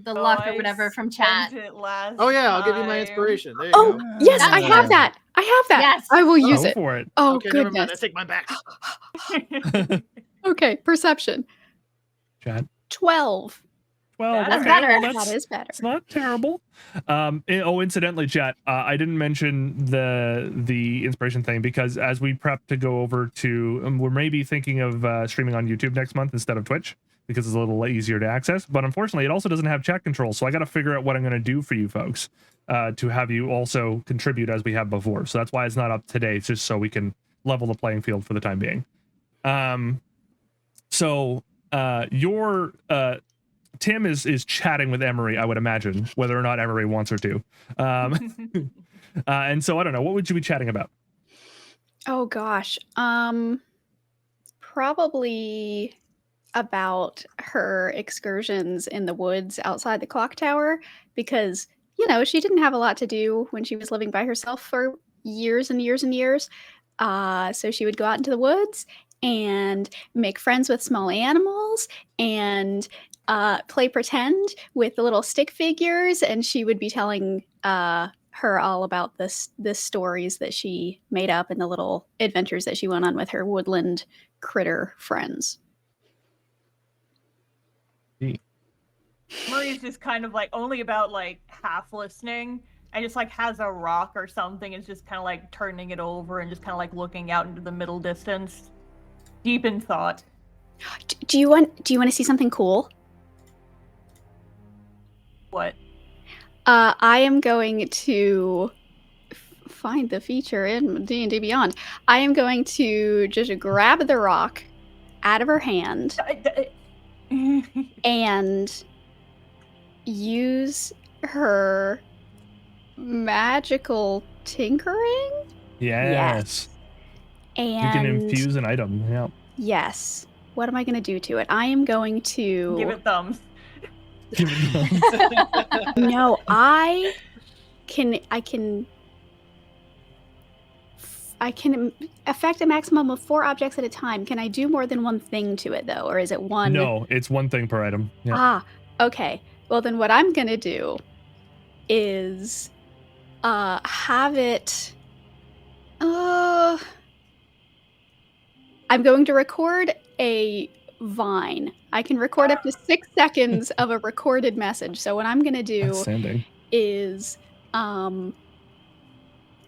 luck or whatever from chat? Oh yeah, I'll give you my inspiration. There you Oh, go. yes, That's I have good. that. I have that. Yes. I will use Go it. for it. Oh, Okay, never mind. I goodness. take mine back. Okay, perception. Chat. 12. Well, That's okay, better. well, That is better. it's not terrible. Incidentally, chat, I didn't mention the inspiration thing because as we prep to go over to, we're maybe thinking of streaming on YouTube next month instead of Twitch because it's a little easier to access. But unfortunately, it also doesn't have chat control, so I got to figure out what I'm going to do for you folks to have you also contribute as we have before. So that's why it's not up today. It's just so we can level the playing field for the time being. Your Tim is chatting with Emery, I would imagine, whether or not Emery wants her to. And so I don't know, what would you be chatting about? Oh gosh. Probably about her excursions in the woods outside the clock tower because, she didn't have a lot to do when she was living by herself for years and years and years. So she would go out into the woods and make friends with small animals and play pretend with the little stick figures, and she would be telling her all about the stories that she made up and the little adventures that she went on with her woodland critter friends. Murray's just kind of like only about like half listening and just like has a rock or something and is just kind of like turning it over and just kind of like looking out into the middle distance, deep in thought. Do you want to see something cool? What? I am going to find the feature in D&D Beyond. I am going to just grab the rock out of her hand and use her magical tinkering. Yes. And You can infuse an item. Yeah. Yes. What am I going to do to it? I am going to Give it thumbs. No, I can affect a maximum of 4 objects at a time. Can I do more than one thing to it though, or is it one? No, it's one thing per item. Yeah. Ah, okay. Well, then what I'm gonna do is have it. I'm going to record a Vine. I can record up to 6 seconds of a recorded message. So what I'm gonna do Outstanding. is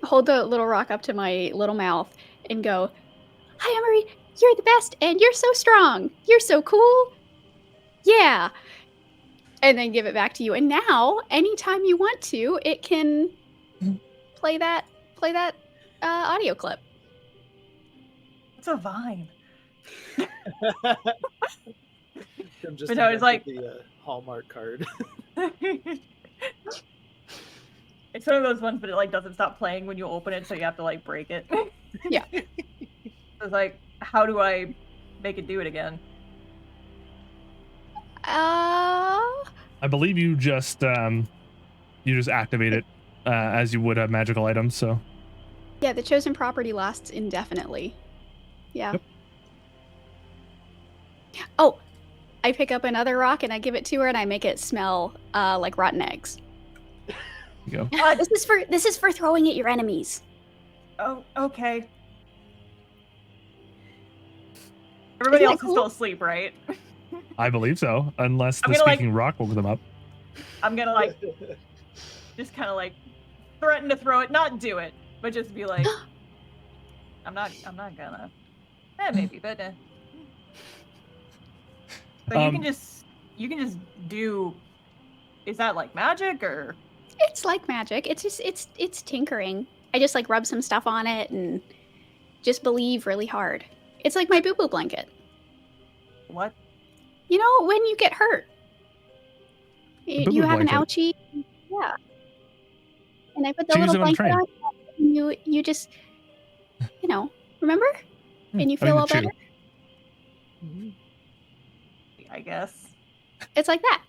hold the little rock up to my little mouth and go, "Hi, Emery. You're the best, and you're so strong. You're so cool. Yeah." And then give it back to you. And now, anytime you want to, it can play that audio clip. It's a vine. I'm just But no, it's like- the Hallmark card. It's one of those ones, but it like doesn't stop playing when you open it, so you have to like break it. Yeah. It's like, how do I make it do it again? I believe you just activate it as you would a magical item. So Yeah, the chosen property lasts indefinitely. Yeah. Yep. Oh, I pick up another rock and I give it to her and I make it smell like rotten eggs. you go. This is for throwing at your enemies. Oh, okay. Everybody Isn't that else is cool? still asleep, right? I believe so, unless I'm the gonna, speaking rock woke them up. I'm gonna like just kind of like threaten to throw it, not do it, but just be like, I'm not gonna. Maybe, but. So you can just do. Is that like magic or? It's like magic. It's just it's tinkering. I just like rub some stuff on it and just believe really hard. It's like my boo-boo blanket. What? You know, when you get hurt. boo-boo You have an blanket. ouchie. Yeah. And I put the She used little it on the blanket on and you just, remember? And you feel all better. I guess. It's like that.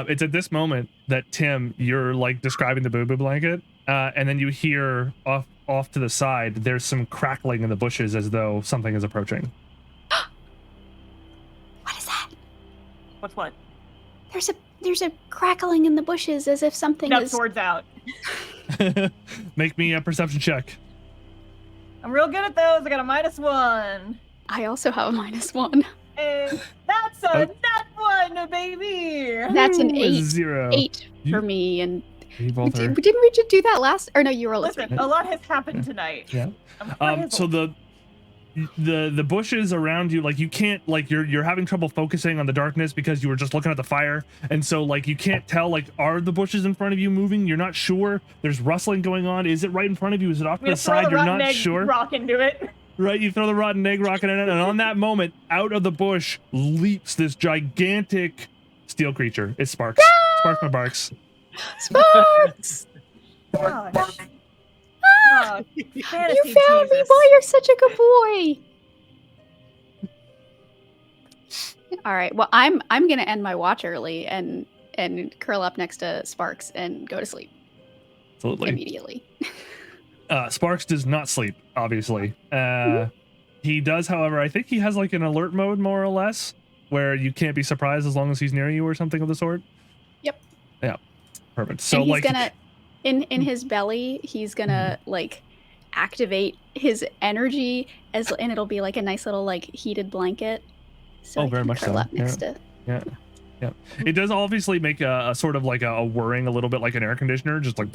It's at this moment that Tim, you're like describing the boo-boo blanket, and then you hear off to the side, there's some crackling in the bushes as though something is approaching. What is that? What's what? There's a crackling in the bushes as if something Got is. swords out. Make me a perception check. I'm real good at those. I got a -1. I also have a -1. And that's a nat 1, baby. That's an Ooh, 8. 0. 8 You- for me, and You both are. didn't we just do that last? Or no, you were listening. Listen, a lot has happened tonight. Yeah. I'm So frazzled. the bushes around you, like you can't, like you're having trouble focusing on the darkness because you were just looking at the fire, and so like you can't tell, like, are the bushes in front of you moving? You're not sure. There's rustling going on. Is it right in front of you? Is it off I'm to gonna the throw side? the You're rotten not egg sure. rock into it. Right, you throw the rotten egg rocket in it, and on that moment, out of the bush leaps this gigantic steel creature. It's Sparks. Sparks my barks. Sparks! Gosh. Oh, You fantasy found me, Jesus. boy. You're such a good boy. All right. Well, I'm gonna end my watch early and curl up next to Sparks and go to sleep Absolutely. immediately. Sparks does not sleep, obviously. He does, however, I think he has like an alert mode, more or less, where you can't be surprised as long as he's near you or something of the sort. Yep. Yeah. Perfect. So and he's like gonna in his belly, he's gonna like activate his energy and it'll be like a nice little like heated blanket. So Oh, I very can much curl so. up next to. Yeah. It does obviously make a sort of like a whirring a little bit like an air conditioner, just like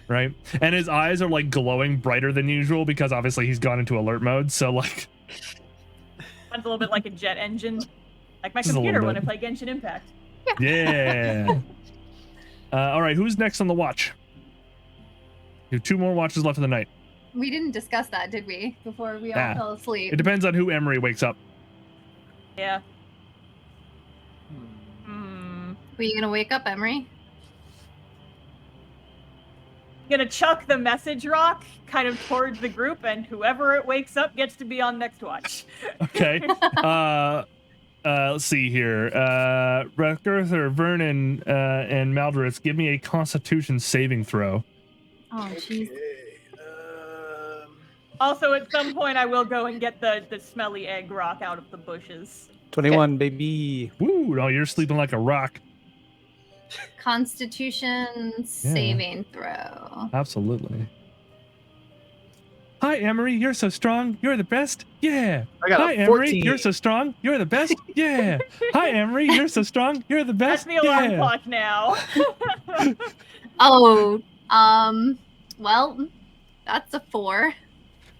right? And his eyes are like glowing brighter than usual because obviously he's gone into alert mode. So like Sounds a little bit like a jet engine. Like my Just a little computer when I bit. play Genshin Impact. yeah. All right, who's next on the watch? You have 2 more watches left of the night. We didn't discuss that, did we? Before we all Yeah. fell asleep. It depends on who Emery wakes up. Yeah. Hmm. Were you gonna wake up, Emery? Gonna chuck the message rock kind of towards the group, and whoever it wakes up gets to be on next watch. Okay. Let's see here. Rutgerth, Vernon, and Maldoris, give me a Constitution saving throw. Oh, jeez. Also, at some point, I will go and get the smelly egg rock out of the bushes. 21, baby. Woo! No, you're sleeping like a rock. Constitution saving throw. Absolutely. Hi, Emery. You're so strong. You're the best. Yeah. I got Hi, a Emery. 14. You're so strong. You're the best. Yeah. Hi, Emery. You're so strong. You're the That's best. the alarm Yeah. clock now. Oh, well, that's a 4.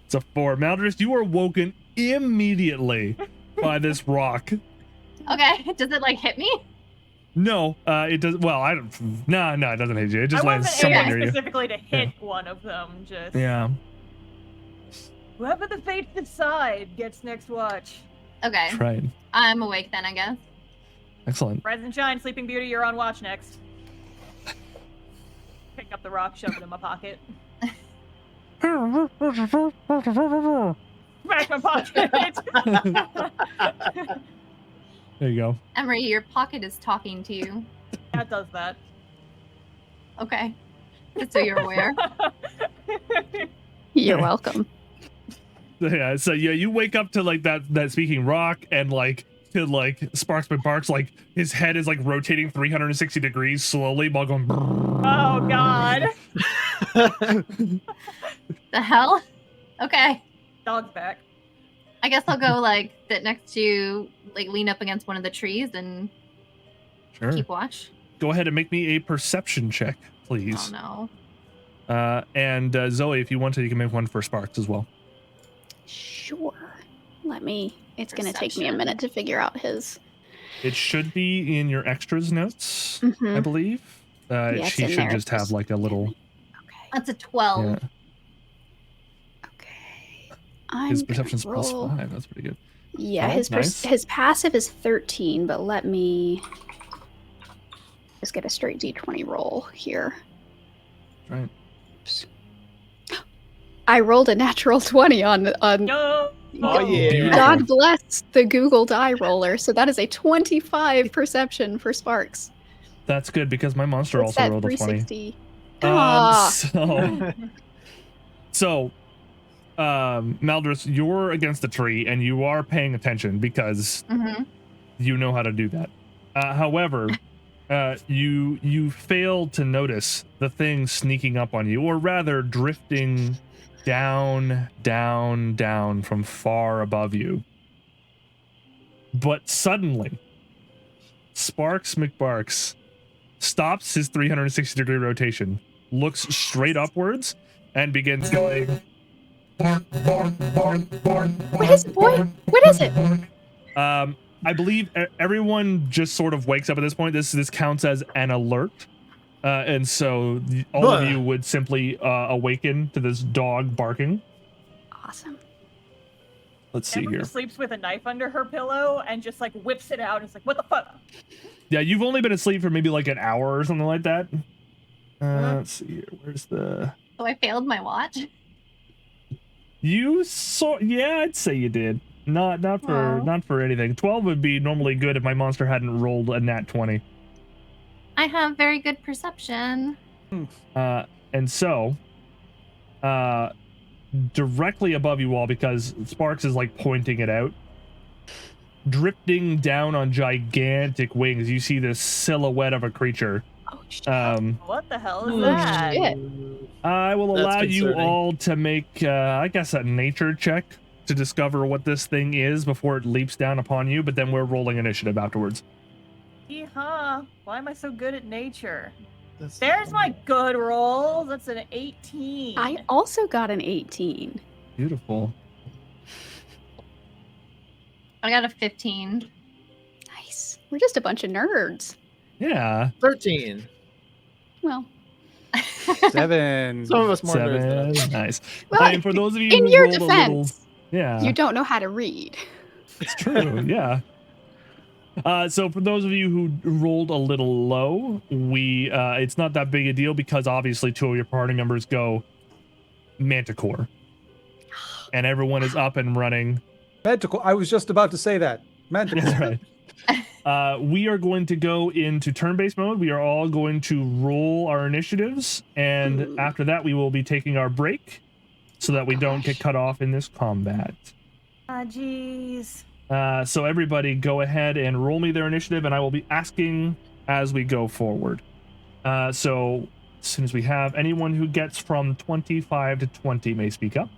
It's a 4. Maldris, you are woken immediately by this rock. Okay, does it like hit me? No, it does. Well, I don't. No, it doesn't hit you. It just I lands wasn't somewhere aiming near you. specifically to hit one of them. Just Yeah. whoever the fates decide gets next watch. Okay, That's right. I'm awake then, I guess. Excellent. Rise and shine, Sleeping Beauty, you're on watch next. Pick up the rock, shove it in my pocket. Smash my pocket. There you go. Emery, your pocket is talking to you. That does that. Okay, just so you're aware. You're welcome. Yeah. So yeah, you wake up to like that speaking rock, and like to like Sparks McBarks, like his head is like rotating 360 degrees slowly while going. Oh God. The hell? Okay. Dog's back. I guess I'll go like sit next to, like lean up against one of the trees and Sure. keep watch. Go ahead and make me a perception check, please. Oh no. And Zoe, if you want to, you can make one for Sparks as well. Sure. Let me. It's going to take me a Perception. minute to figure out his. It should be in your extras notes, Mhm. I believe. it's She in should there. just have like a little. Okay. That's a 12. Yeah. Okay. I'm His gonna perception's roll. +5. That's pretty good. Yeah, Oh, nice. his passive is 13, but let me just get a straight d20 roll here. Right. I rolled a natural 20 on No. Oh yeah. Beautiful. God bless the Google die roller. So that is a 25 perception for Sparks. That's good because my monster What's also that, rolled a 20. 360? Ah. So Maldris, you're against the tree and you are paying attention because Mm-hmm. you know how to do that. However, you fail to notice the thing sneaking up on you, or rather drifting down from far above you. But suddenly, Sparks McBarks stops his 360-degree rotation, looks straight upwards, and begins going. What is it, boy? What is it? I believe everyone just sort of wakes up at this point. This counts as an alert. And so all of you would simply awaken to this dog barking. Awesome. Let's see Emery here. sleeps with a knife under her pillow and just like whips it out and is like, what the fuck? Yeah, you've only been asleep for maybe like an hour or something like that. Let's see here. Where's the... So I failed my watch. You saw... Yeah, I'd say you did. Not for anything. 12 would be normally good if my monster hadn't rolled a nat 20. I have very good perception. And so, directly above you all, because Sparks is like pointing it out, drifting down on gigantic wings, you see this silhouette of a creature. Oh, shit. What the hell is Oh, that? shit. I will That's allow you concerning. all to make, I guess, a nature check to discover what this thing is before it leaps down upon you, but then we're rolling initiative afterwards. Yeehaw. Why am I so good at nature? That's- There's my good rolls. That's an 18. I also got an 18. Beautiful. I got a 15. Nice. We're just a bunch of nerds. Yeah. 13. Well, 7. Some of us more nerds than 7. others. Nice. well I mean, for those of you in who your rolled a little... defense, Yeah. you don't know how to read. It's true, yeah. So for those of you who rolled a little low, it's not that big a deal because obviously 2 of your party members go Manticore. And everyone is up and running. Manticore. I was just about to say that. Manticore. That's right. We are going to go into turn-based mode. We are all going to roll our initiatives. And Ooh. after that, we will be taking our break so that we don't get cut off in this combat. Ah, jeez. So everybody go ahead and roll me their initiative, and I will be asking as we go forward. So as soon as we have anyone who gets from 25 to 20 may speak up.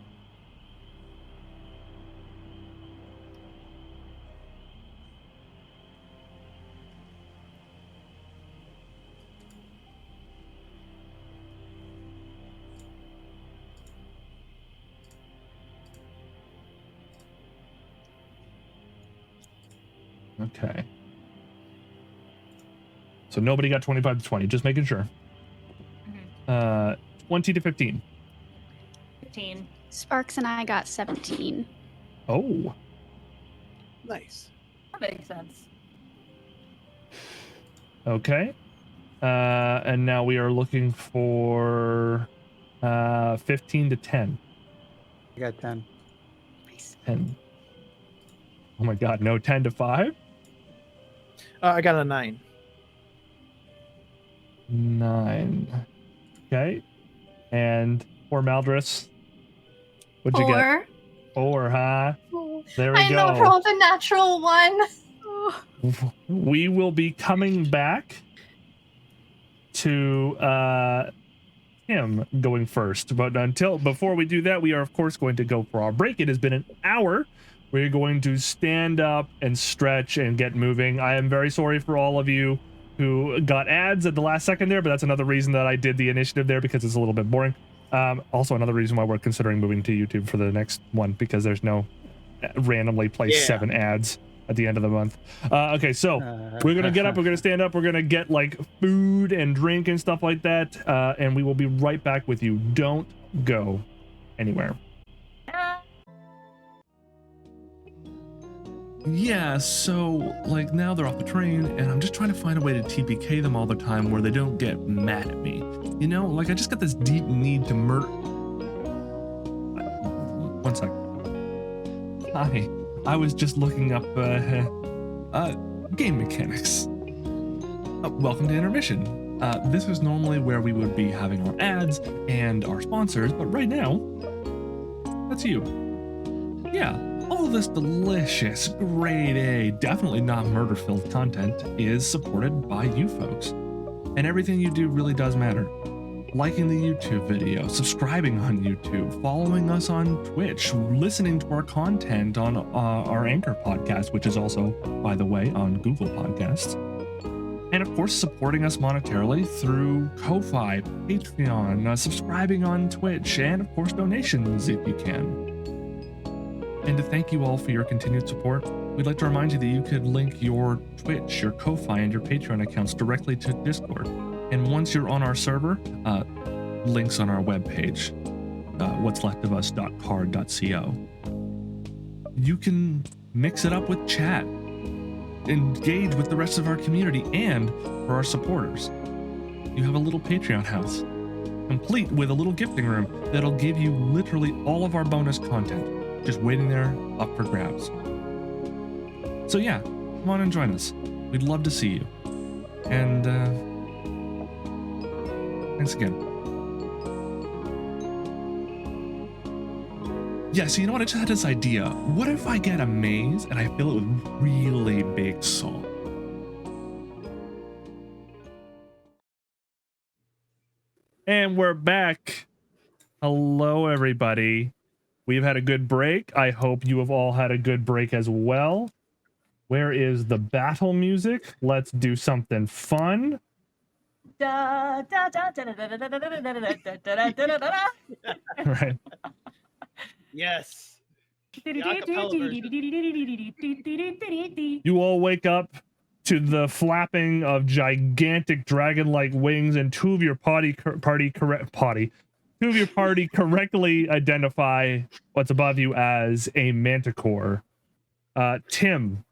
Okay. So nobody got 25 to 20. Just making sure. 20 to 15. 15. Sparks and I got 17. Oh. Nice. That makes sense. Okay. And now we are looking for 15 to 10. I got 10. Nice. 10. Oh my god, no, 10 to 5? I got a 9. 9. Okay. And poor Maldris. What'd you get? 4, huh? There we I go. rolled a natural 1. We will be coming back to him going first, but before we do that, we are of course going to go for our break. It has been an hour. We're going to stand up and stretch and get moving. I am very sorry for all of you who got ads at the last second there, but that's another reason that I did the initiative there, because it's a little bit boring. Also another reason why we're considering moving to YouTube for the next one, because there's no randomly placed 7 ads at the end of the month. Okay, so we're gonna get up, we're gonna stand up, we're gonna get like food and drink and stuff like that, and we will be right back with you. Don't go anywhere. Yeah, so like now they're off the train and I'm just trying to find a way to TPK them all the time where they don't get mad at me. You know, like I just got this deep need to murder. One sec. Hi, I was just looking up game mechanics. Welcome to intermission. This is normally where we would be having our ads and our sponsors, but right now, that's you. Yeah. All this delicious, grade A, definitely not murder-filled content is supported by you folks. And everything you do really does matter. Liking the YouTube video, subscribing on YouTube, following us on Twitch, listening to our content on our Anchor podcast, which is also, by the way, on Google Podcasts. And of course, supporting us monetarily through Ko-Fi, Patreon, subscribing on Twitch, and of course, donations if you can. And to thank you all for your continued support, we'd like to remind you that you could link your Twitch, your Ko-Fi, and your Patreon accounts directly to Discord. And once you're on our server, links on our webpage, what'sleftofus.card.co. You can mix it up with chat, engage with the rest of our community, and for our supporters. You have a little Patreon house, complete with a little gifting room that'll give you literally all of our bonus content, just waiting there up for grabs. So yeah, come on and join us. We'd love to see you. And thanks again. Yeah, so you know what? I just had this idea. What if I get a maze and I fill it with really big salt? And we're back. Hello, everybody. We've had a good break. I hope you have all had a good break as well. Where is the battle music? Let's do something fun. Right. Yes. You all wake up to the flapping of gigantic dragon-like wings, and two of your party correctly identify what's above you as a manticore. Tim,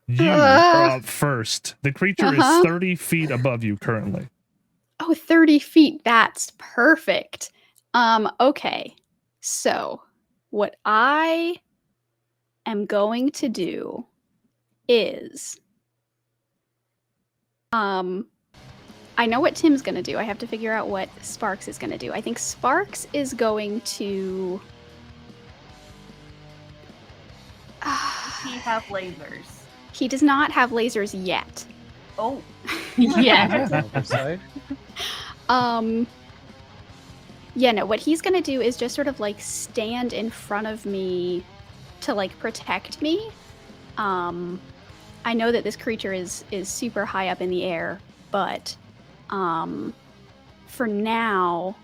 you are up first. The creature is 30 feet above you currently. Oh, 30 feet. That's perfect. Okay. So what I am going to do is I know what Tim's going to do. I have to figure out what Sparks is going to do. I think Sparks is going to... Does he have lasers? He does not have lasers yet. Oh. Yeah. Yeah, no, what he's going to do is just sort of like stand in front of me to like protect me. I know that this creature is super high up in the air, but for now,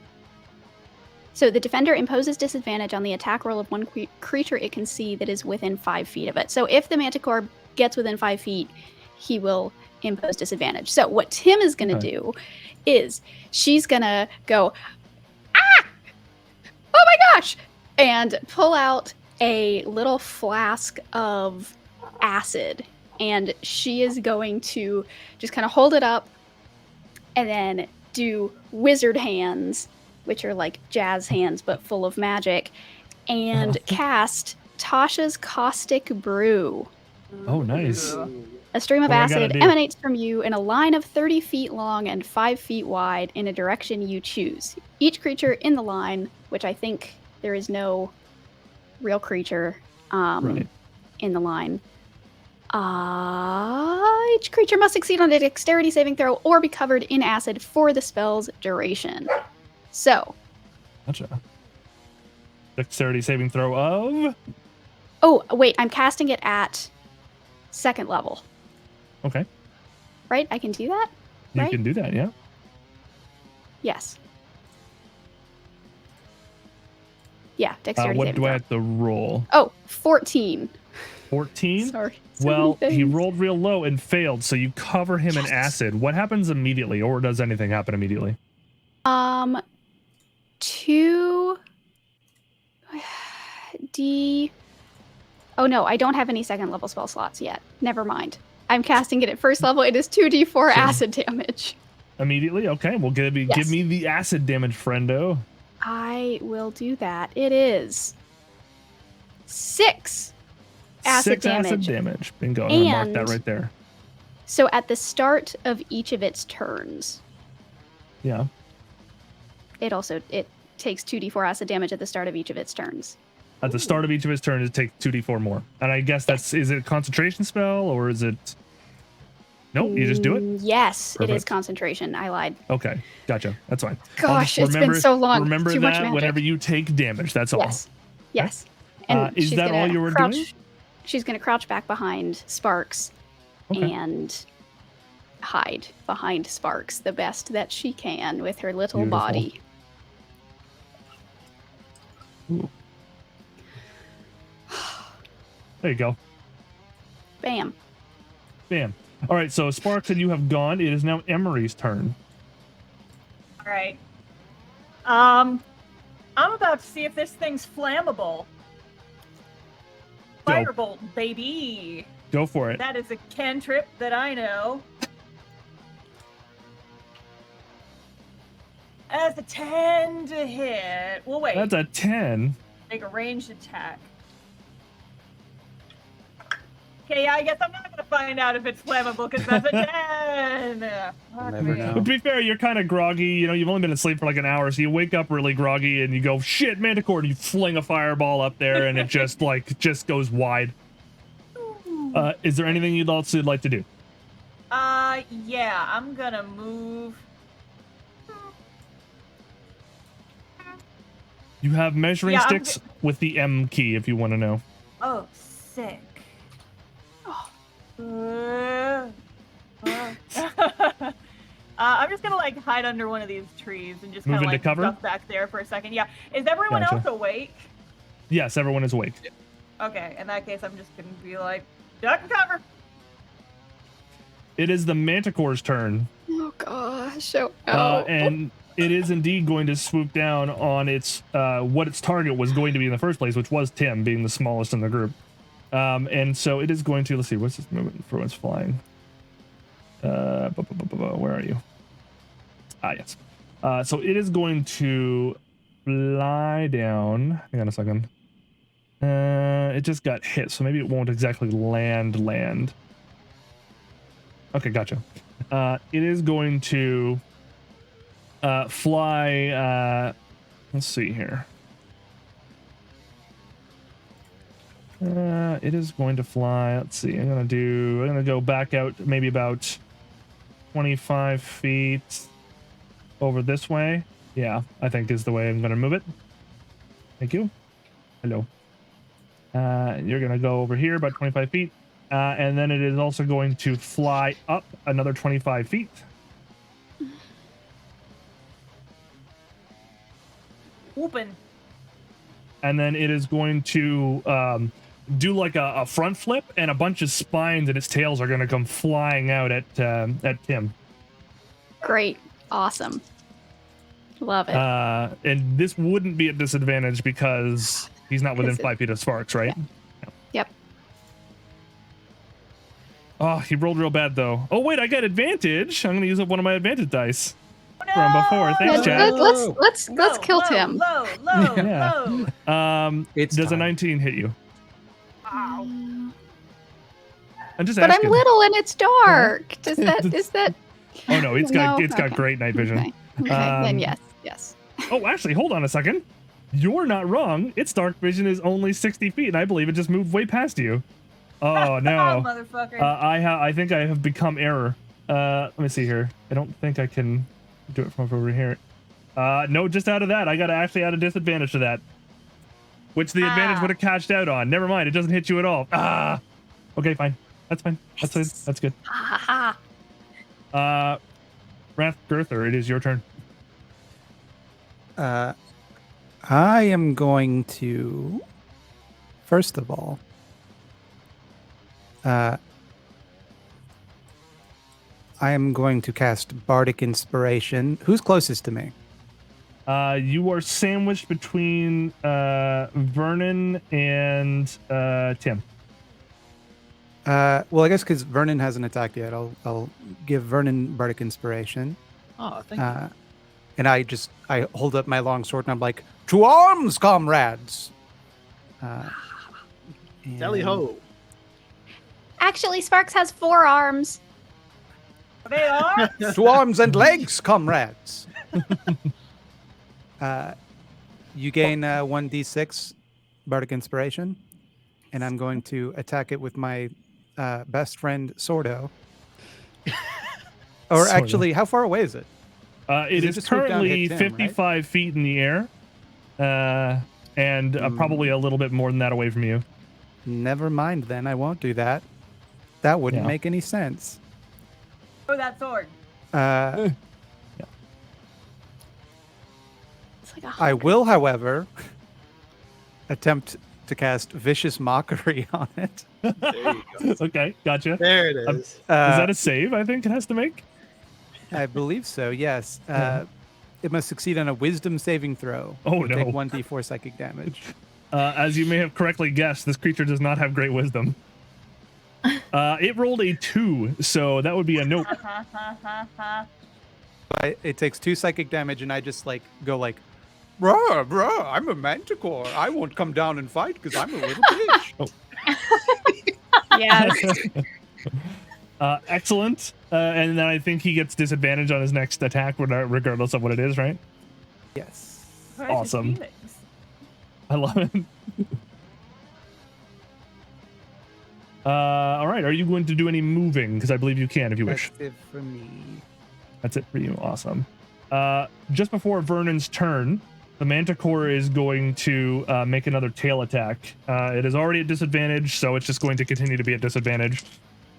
so the defender imposes disadvantage on the attack roll of one creature it can see that is within 5 feet of it. So if the manticore gets within 5 feet, he will impose disadvantage. So what Tim is going to Okay. do is she's going to go, ah! Oh my gosh! And pull out a little flask of acid. And she is going to just kind of hold it up and then do wizard hands, which are like jazz hands but full of magic, and cast Tasha's Caustic Brew. Oh, nice. Ooh. A stream of What do I gotta acid do? emanates from you in a line of 30 feet long and 5 feet wide in a direction you choose. Each creature in the line, which I think there is no real creature Right. in the line, each creature must succeed on a dexterity saving throw or be covered in acid for the spell's duration. So, Gotcha. Dexterity saving throw of. oh, wait, I'm casting it at 2nd level, Okay. right? I can do that? You Right? can do that, yeah. Yes. Yeah, dexterity What saving do I throw. have to roll? Oh, 14. 14? Sorry. So many Well, he things. rolled real low and failed, so you cover him in Yes. acid. What happens immediately, or does anything happen immediately? 2 D. Oh no, I don't have any 2nd level spell slots yet. Never mind. I'm casting it at 1st level. It is 2d4 Sure. acid damage. Immediately? Okay, well, give Yes. me the acid damage, friendo. I will do that. It is 6 acid 6 acid damage. damage. Bingo. I'm gonna mark that And- right there. So at the start of each of its turns, Yeah. it takes 2d4 acid damage at the start of each of its turns. At the start of each of his turns, it takes 2d4 more. And I guess is it a concentration spell, or is it... Nope, you just do it? Yes, it is Perfect. concentration. I lied. Okay, gotcha. That's fine. I'll Gosh, just it's been so long. Remember Too much that magic. whenever you take damage, that's all. Yes. Yes. And Is she's that all gonna you were crouch, doing? She's going to crouch back behind Sparks Okay. and hide behind Sparks the best that she can with her little Beautiful. body. Ooh. There you go. Bam. Bam. All right, so Sparks and you have gone. It is now Emery's turn. All right. I'm about to see if this thing's flammable. Go. Firebolt, baby. Go for it. That is a cantrip that I know. That's a 10 to hit. Well, wait. That's a 10. Make a ranged attack. Okay, I guess I'm not gonna find out if it's flammable because that's a 10. Fuck Never me. know. But to be fair, you're kind of groggy. You know, you've only been asleep for like an hour, so you wake up really groggy and you go, shit, Manticore, and you fling a fireball up there and it just goes wide. Is there anything you'd also like to do? Yeah, I'm gonna move. You have measuring Yeah, I'm sticks with the M key if you want to know. Oh, sick. I'm just gonna like hide under one of these trees and just kind Move of into like cover? duck back there for a second. Yeah, is everyone Gotcha. else awake? Yes, everyone is awake. Okay, in that case, I'm just gonna be like, duck and cover. It is the Manticore's turn, Oh gosh. Oh, and it is indeed going to swoop down on its what its target was going to be in the first place, which was Tim, being the smallest in the group. And so it is going to, let's see, what's this movement for when it's flying? Where are you? Ah, yes. So it is going to fly down. Hang on a second. It just got hit, so maybe it won't exactly land. Okay, gotcha. It is going to fly. Let's see here. It is going to fly. Let's see. I'm gonna go back out maybe about 25 feet over this way. Yeah, I think is the way I'm gonna move it. Thank you. Hello. You're gonna go over here about 25 feet. And then it is also going to fly up another 25 feet. Open. And then it is going to do like a front flip, and a bunch of spines and its tails are going to come flying out at Tim. Great. Awesome. Love it. And this wouldn't be a disadvantage because he's not within 'Cause 5 feet of Sparks, right? Yep. Oh, he rolled real bad though. Oh wait, I got advantage. I'm going to use up one of my advantage dice No! from before. Thanks, Chad. Let's kill Tim. Low. Yeah. It's Does a time. 19 hit you? Ow. I'm just But asking. I'm little and it's dark. Is that? Oh no, it's got Okay. great night vision. Okay. Then Um, yes. Oh, actually, hold on a second. You're not wrong. Its dark vision is only 60 feet, and I believe it just moved way past you. Oh no. Motherfucker. I think I have become error. Let me see here. I don't think I can do it from over here. No, just out of that. I got to actually add a disadvantage to that, which the advantage would have cashed out on. Never mind. It doesn't hit you at all. Okay, fine. That's fine. That's good. That's good. Ha ha. Wrath Girther, it is your turn. I am going to, first of all, I am going to cast Bardic Inspiration. Who's closest to me? You are sandwiched between Vernon and Tim. Well, I guess because Vernon hasn't attacked yet, I'll give Vernon Bardic Inspiration. Oh, thank you. And I hold up my long sword and I'm like, to arms, comrades! Tally ho. Actually, Sparks has 4 arms. They are? To arms and legs, comrades! You gain 1d6 Bardic Inspiration, and I'm going to attack it with my best friend, Sordo. Or Sordo. actually, how far away is it? It it is just swoop down and currently hit Tim, right? 55 feet in the air, and probably a little bit more than that away from you. Never mind then, I won't do that. That wouldn't Yeah. make any sense. Throw that sword. Uh, It's like a I will, however, attempt to cast Vicious Mockery on it. There you go. Okay, gotcha. There it is. Is that a save, I think it has to make? I believe so, yes. It must succeed on a Wisdom saving throw. Oh, It will take no. 1d4 psychic damage. As you may have correctly guessed, this creature does not have great wisdom. It rolled a 2, so that would be a nope. It takes 2 psychic damage, and I just go like, bruh, I'm a manticore. I won't come down and fight because I'm a little bitch. Yes. Excellent. And then I think he gets disadvantage on his next attack, regardless of what it is, right? Yes. Awesome. I love it. All right. Are you going to do any moving? Because I believe you can if you wish. That's it for me. That's it for you. Awesome. Just before Vernon's turn, the Manticore is going to make another tail attack. It is already at disadvantage, so it's just going to continue to be at disadvantage.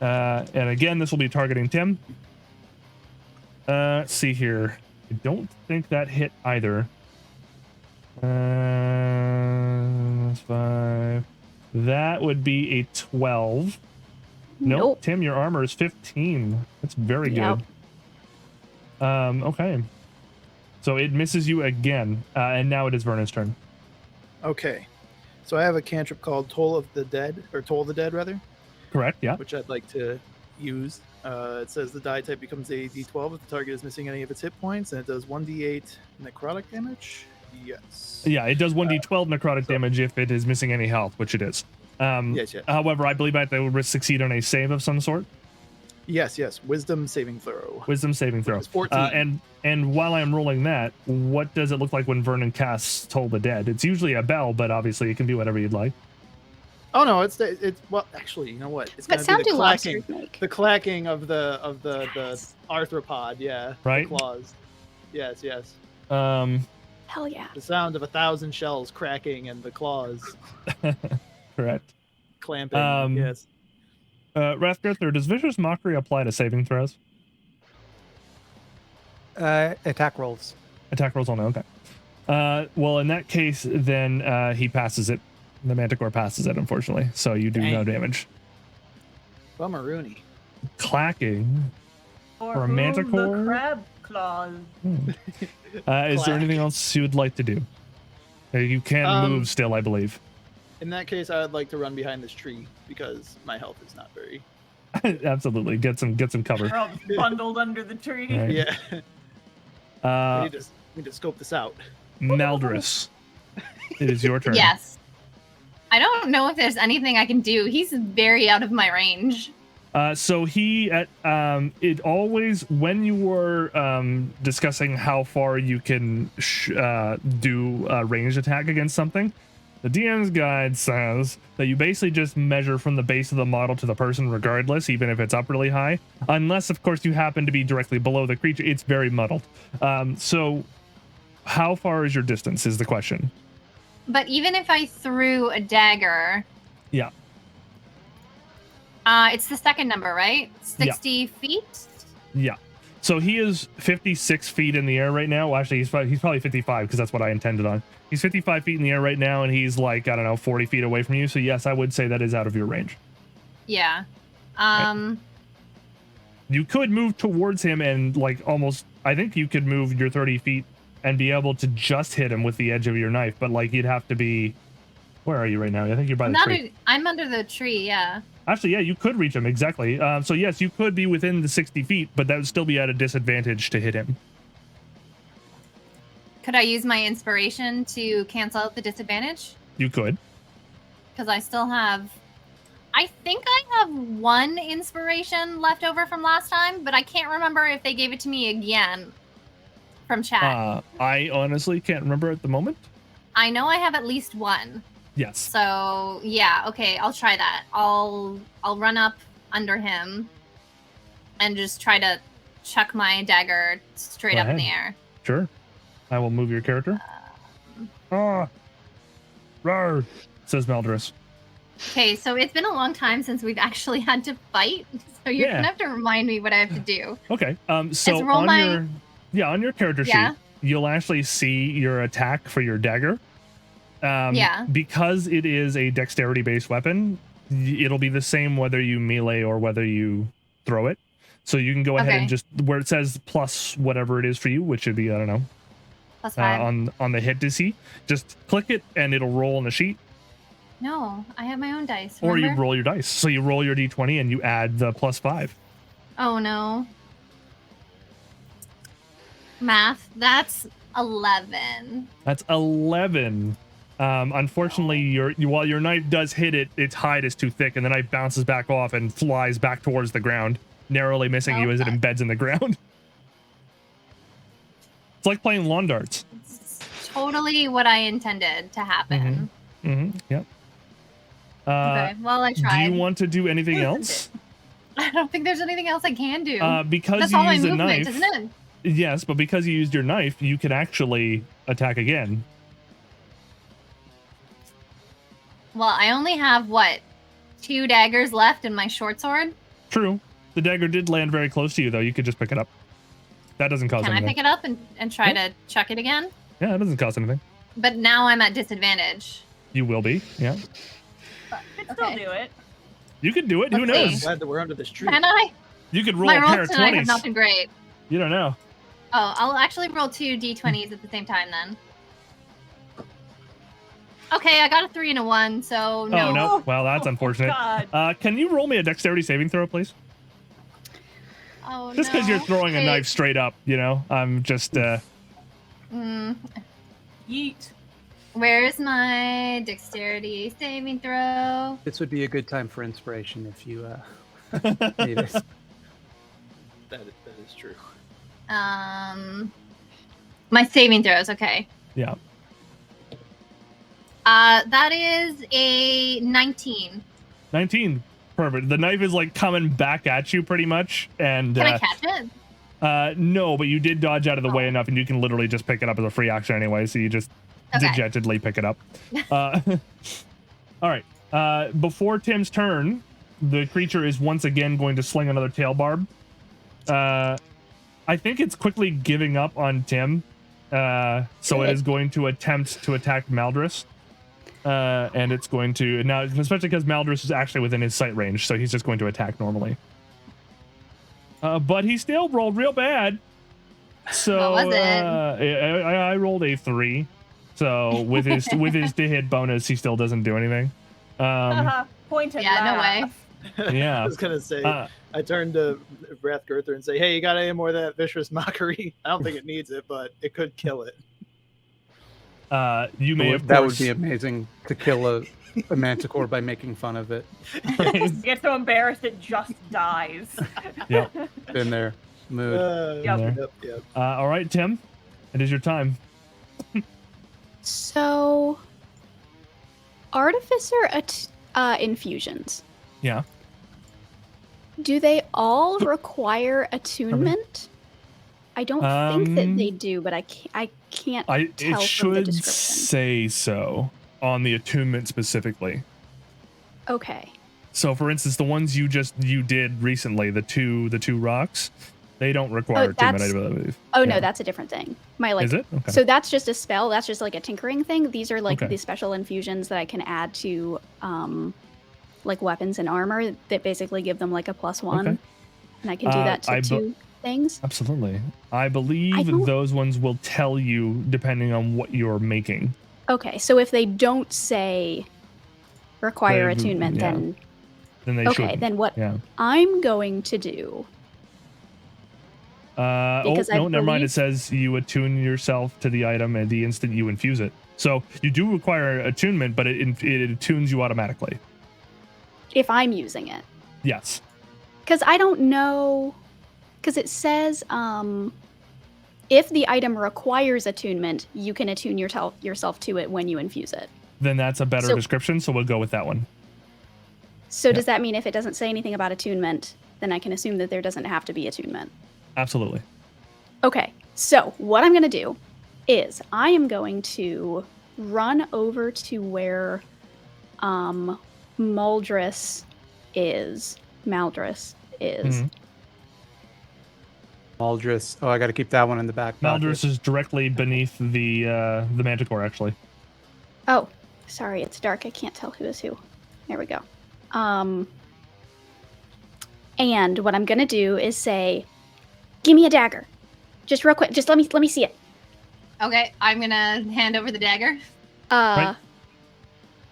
And again, this will be targeting Tim. Let's see here. I don't think that hit either. That's 5. That would be a 12. Nope. Tim, your armor is 15. That's very Yep. good. Okay. So it misses you again, and now it is Vernon's turn. Okay. So I have a cantrip called Toll of the Dead, or Toll the Dead, rather, Correct? Yeah. which I'd like to use. It says the die type becomes a d12 if the target is missing any of its hit points, and it does 1d8 necrotic damage. Yes. Yeah, it does 1d12 necrotic damage if it is missing any health, which it is. Yes. However, I believe that they would succeed on a save of some sort. Yes. Wisdom saving throw. Wisdom saving throw. Which is 14. And while I'm rolling that, what does it look like when Vernon casts Toll the Dead? It's usually a bell, but obviously it can be whatever you'd like. Oh no, it's well, actually, you know what? It's What gonna sound be the do clacking, lobsters make? the clacking of the arthropod. Yeah. Right? The claws. Yes. Hell yeah. The sound of 1,000 shells cracking and the claws Correct. clamping. Yes. Wrathgirther, does Vicious Mockery apply to saving throws? Attack rolls. Attack rolls only, okay. Well, in that case, then he passes it. The Manticore passes it, unfortunately. So you do no Dang. damage. Bummeroony. Clacking. For a whom manticore? The crab claws. Is there Clack. anything else you would like to do? You can move still, I believe. In that case, I would like to run behind this tree because my health is not very. Absolutely. Get some cover. We're all bundled under the tree. Right. Yeah. Uh, we need to scope this out. Maldris, it is your turn. Yes. I don't know if there's anything I can do. He's very out of my range. So he at it always when you were discussing how far you can do a ranged attack against something, the DM's guide says that you basically just measure from the base of the model to the person regardless, even if it's up really high, unless of course you happen to be directly below the creature. It's very muddled. So how far is your distance is the question. But even if I threw a dagger, Yeah. it's the second number, right? 60 feet? Yeah. So he is 56 feet in the air right now. Well, actually, he's probably 55 because that's what I intended on. He's 55 feet in the air right now, and he's like, I don't know, 40 feet away from you. So yes, I would say that is out of your range. Yeah. You could move towards him and like almost, I think you could move your 30 feet and be able to just hit him with the edge of your knife. But like you'd have to be, where are you right now? I think you're by the tree. I'm under the tree, yeah. Actually, yeah, you could reach him, exactly. So yes, you could be within the 60 feet, but that would still be at a disadvantage to hit him. Could I use my inspiration to cancel out the disadvantage? You could. Because I still have... I think I have one inspiration left over from last time, but I can't remember if they gave it to me again from chat. I honestly can't remember at the moment. I know I have at least one. Yes. So, yeah, okay, I'll try that. I'll run up under him and just try to chuck my dagger straight Go up in ahead. the air. Sure. I will move your character. Rawr, says Maldris. Okay, so it's been a long time since we've actually had to fight, so you're gonna have to remind me what I have to do. Okay. So Let's roll on your character Yeah. sheet, you'll actually see your attack for your dagger. Yeah. Because it is a dexterity-based weapon, it'll be the same whether you melee or whether you throw it. So you can go ahead and just where it says plus whatever it is for you, which should be, I don't know, +5. on the hit DC, just click it and it'll roll on the sheet. No, I have my own dice. Or you remember? roll your dice. So you roll your d20 and you add the +5. Oh no. Math. That's 11. That's 11. Unfortunately, while your knife does hit it, its hide is too thick, and the knife bounces back off and flies back towards the ground, narrowly missing you as it embeds in the ground. It's like playing lawn darts. It's totally what I intended to happen. Yep. Okay, well, I tried. Do you want to do anything else? I don't think there's anything else I can do. Because That's you all my used a movement, knife. isn't it? Yes, but because you used your knife, you can actually attack again. Well, I only have, 2 daggers left in my short sword? True. The dagger did land very close to you, though. You could just pick it up. That doesn't cost Can anything. I pick it up and try to chuck it again? Yeah, it doesn't cost anything. But now I'm at disadvantage. You will be, yeah. Could still do it. You could do it. Who Let's knows? see. Glad that we're under this tree. Can I? You could roll My a pair rolls of tonight have 20s. not been great. You don't know. Oh, I'll actually roll 2 d20s at the same time then. Okay, I got a 3 and a 1, so no. Oh, no. Well, that's unfortunate. God. Can you roll me a dexterity saving throw, please? Oh, Just because you're throwing a Wait. knife straight up, you know? I'm just, Yeet. Where's my dexterity saving throw? This would be a good time for inspiration if you need it. That is true. My saving throws, okay. yeah. That is a 19. 19. Perfect. The knife is like coming back at you pretty much. And Can I catch it? no, but you did dodge out of the way enough and you can literally just pick it up as a free action anyway. So you just Okay. dejectedly pick it up. All right. Before Tim's turn, the creature is once again going to sling another tail barb. I think it's quickly giving up on Tim. So it is going to attempt to attack Maldris. And it's going to now, especially because Maldris is actually within his sight range, so he's just going to attack normally. But he still rolled real bad. So What was it? I rolled a 3. So with his to hit bonus, he still doesn't do anything. Point and Yeah, no laugh. way. Yeah. I was gonna say, I turned to Wrath Girther and say, "Hey, you got any more of that vicious mockery? I don't think it needs it, but it could kill it." You may of that course would be amazing to kill a manticore by making fun of it. It gets so embarrassed it just dies. Yep. Been there. Mood. Yep. Yep. All right, Tim, it is your time. So, artificer infusions. Yeah. Do they all require attunement? I don't think that they do, but I can't tell It from the should description. say so on the attunement specifically. Okay. So, for instance, the ones you did recently, the two rocks, they don't require attunement, I believe. Oh Yeah. no, that's a different thing. Is it? Okay. So that's just a spell. That's just like a tinkering thing. These are like Okay. the special infusions that I can add to like weapons and armor that basically give them like a +1. Okay. And I can do that to 2 things. Absolutely. I believe don't- those ones will tell you depending on what you're making. Okay, so if they don't say require They- attunement, yeah. then Then they okay, should. then what Yeah. I'm going to do. Because I Never mind. It believe- says you attune yourself to the item at the instant you infuse it. So you do require attunement, but it attunes you automatically. If I'm using it. Yes. Because I don't know. Because it says if the item requires attunement, you can attune yourself to it when you infuse it. Then that's a better So- description, so we'll go with that one. So does that mean if it doesn't say anything about attunement, then I can assume that there doesn't have to be attunement? Absolutely. Okay, so what I'm going to do is I am going to run over to where Maldris is. Mhm. Maldris. Oh, I got to keep that one in the back pocket. Maldris is directly beneath the manticore, actually. Oh, sorry, it's dark. I can't tell who is who. There we go. And what I'm going to do is say, give me a dagger. Just real quick. Just let me see it. Okay, I'm gonna hand over the dagger. Right.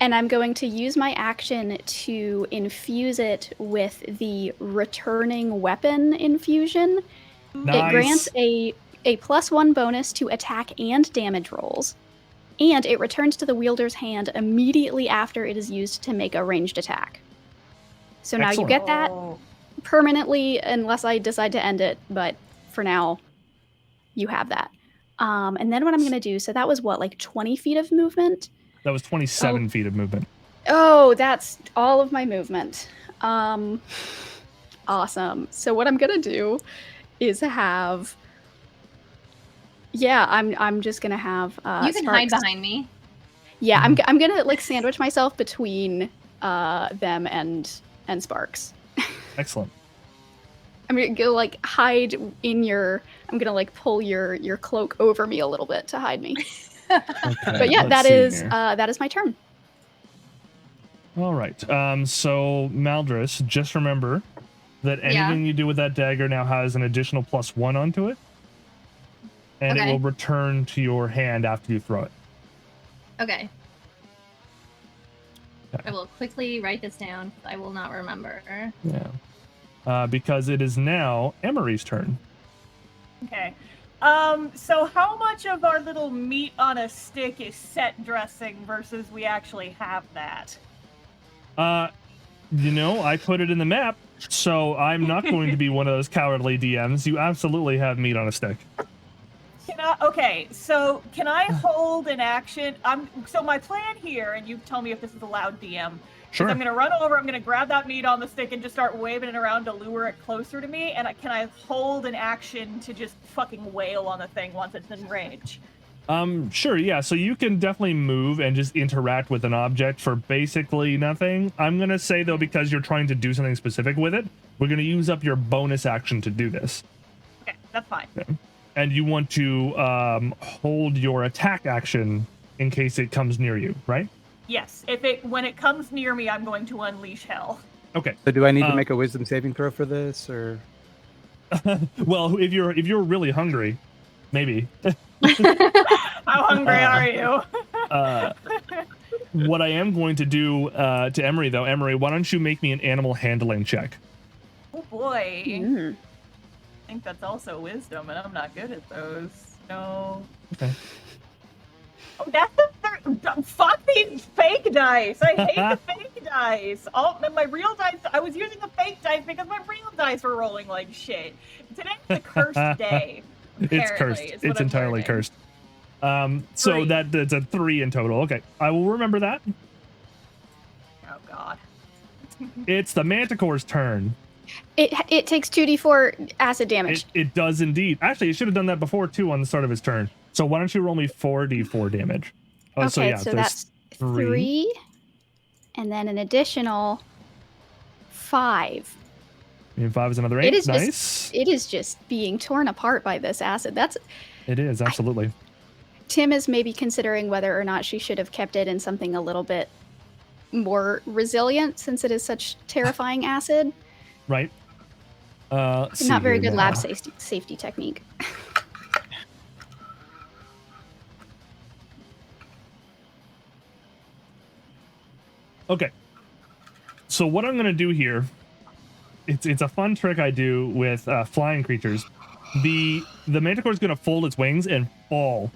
And I'm going to use my action to infuse it with the returning weapon infusion. Nice. It grants a +1 bonus to attack and damage rolls. And it returns to the wielder's hand immediately after it is used to make a ranged attack. So now you Excellent. get that Oh. permanently unless I decide to end it, but for now, you have that. And then what I'm going to do, so that was what, like 20 feet of movement? That was 27 feet of movement. Oh, that's all of my movement. Awesome. So what I'm going to do is have... Yeah, I'm just going to have You can hide Sparks. behind me. Yeah, I'm going to like sandwich myself between them and Sparks. Excellent. I'm gonna go like hide in your. I'm gonna like pull your cloak over me a little bit to hide me. Okay, But yeah, let's see here. that is my turn. All right. So Maldris, just remember that anything you do with that dagger now has an additional +1 onto it, and it Okay. will return to your hand after you throw it. Okay. Okay. I will quickly write this down. I will not remember. Yeah. Because it is now Emery's turn. Okay. So how much of our little meat on a stick is set dressing versus we actually have that? I put it in the map, so I'm not going to be one of those cowardly DMs. You absolutely have meat on a stick. Okay, so can I hold an action? So my plan here, and you tell me if this is allowed, DM. Sure. I'm gonna run over. I'm gonna grab that meat on the stick and just start waving it around to lure it closer to me. And can I hold an action to just fucking wail on the thing once it's in range? Sure, yeah. So you can definitely move and just interact with an object for basically nothing. I'm gonna say though, because you're trying to do something specific with it, we're gonna use up your bonus action to do this. Okay, that's fine. Yeah. And you want to hold your attack action in case it comes near you, right? Yes, when it comes near me, I'm going to unleash hell. Okay. So do I need to make a wisdom saving throw for this, or? Well, if you're really hungry, maybe. How hungry are you? What I am going to do to Emery, though, Emery, why don't you make me an animal handling check? Oh boy. Mm. I think that's also wisdom, and I'm not good at those. No. Okay. Oh, that's the third. Fuck these fake dice. I hate the fake dice. My real dice. I was using a fake dice because my real dice were rolling like shit. Today's a cursed day. It's cursed. It's entirely cursed. So that's a 3 in total. Okay, I will remember that. Oh God. It's the Manticore's turn. It takes 2d4 acid damage. It does indeed. Actually, it should have done that before too on the start of his turn. So why don't you roll me 4d4 damage? Okay, so yeah, so there's that's 3, and then an additional 5. And 5 is another 8. It is Nice. it is just being torn apart by this acid. It is absolutely. Tim is maybe considering whether or not she should have kept it in something a little bit more resilient, since it is such terrifying acid. Right. Not very good lab safety technique. Okay. So what I'm going to do here, it's a fun trick I do with flying creatures. The Manticore is going to fold its wings and fall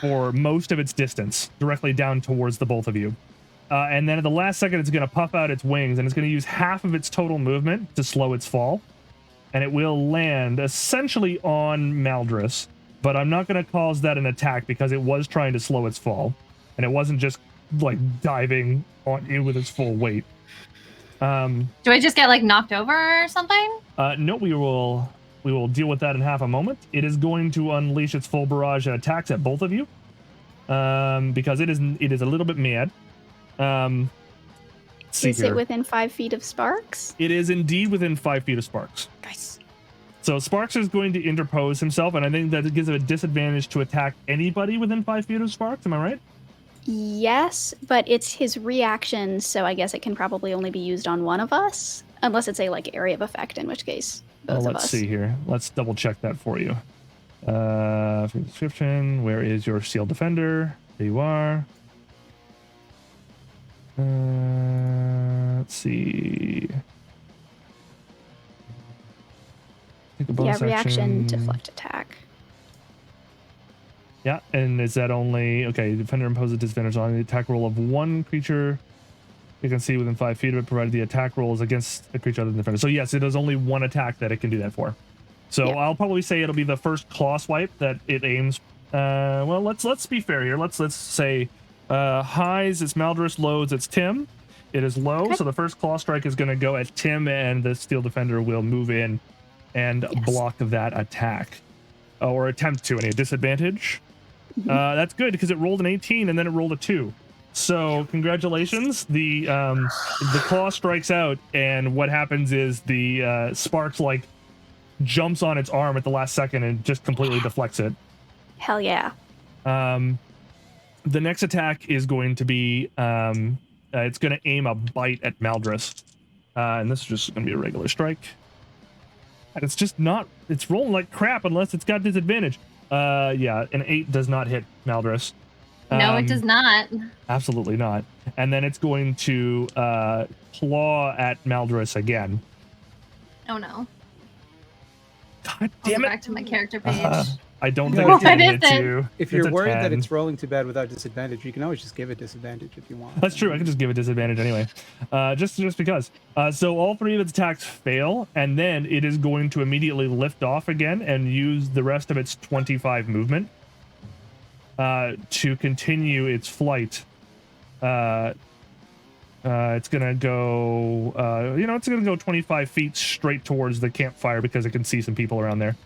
for most of its distance directly down towards the both of you. And then at the last second, it's going to puff out its wings, and it's going to use half of its total movement to slow its fall. And it will land essentially on Maldris, but I'm not going to cause that an attack because it was trying to slow its fall, and it wasn't just like diving on in with its full weight. Do I just get like knocked over or something? No, we will deal with that in half a moment. It is going to unleash its full barrage of attacks at both of you, because it is a little bit mad. Is it within 5 feet of Sparks? It is indeed within 5 feet of Sparks. Nice. So Sparks is going to interpose himself, and I think that it gives it a disadvantage to attack anybody within 5 feet of Sparks. Am I right? Yes, but it's his reaction, so I guess it can probably only be used on one of us, unless it's a like area of effect, in which case both of us. Let's see here. Let's double check that for you. For the description, where is your Seal Defender? There you are. Let's see. Yeah, reaction, deflect, attack. Yeah, and is that only... Okay, Defender imposes disadvantage on the attack roll of one creature you can see within 5 feet of it, provided the attack roll is against a creature other than Defender. So yes, it is only one attack that it can do that for. So yeah. I'll probably say it'll be the first claw swipe that it aims... well, let's be fair here. Let's say highs, it's Maldris, lows, it's Tim. It is low, okay. So the first claw strike is going to go at Tim, and the Steel Defender will move in and block that attack. Or attempt to, any disadvantage. Mm-hmm. That's good because it rolled an 18 and then it rolled a 2. So congratulations. The claw strikes out, and what happens is the Sparks like jumps on its arm at the last second and just completely deflects it. Hell yeah. The next attack is going to be it's going to aim a bite at Maldris, and this is just going to be a regular strike. And it's just not. It's rolling like crap unless it's got disadvantage. Yeah, an 8 does not hit Maldris. No, it does not. Absolutely not. And then it's going to claw at Maldris again. Oh no. God damn it. Back to my character page. I don't think it's going to hit you. If you're worried that it's rolling too bad without disadvantage, you can always just give it disadvantage if you want. That's true. I can just give it disadvantage anyway. Just because. So all 3 of its attacks fail, and then it is going to immediately lift off again and use the rest of its 25 movement to continue its flight. It's going to go, it's going to go 25 feet straight towards the campfire because it can see some people around there.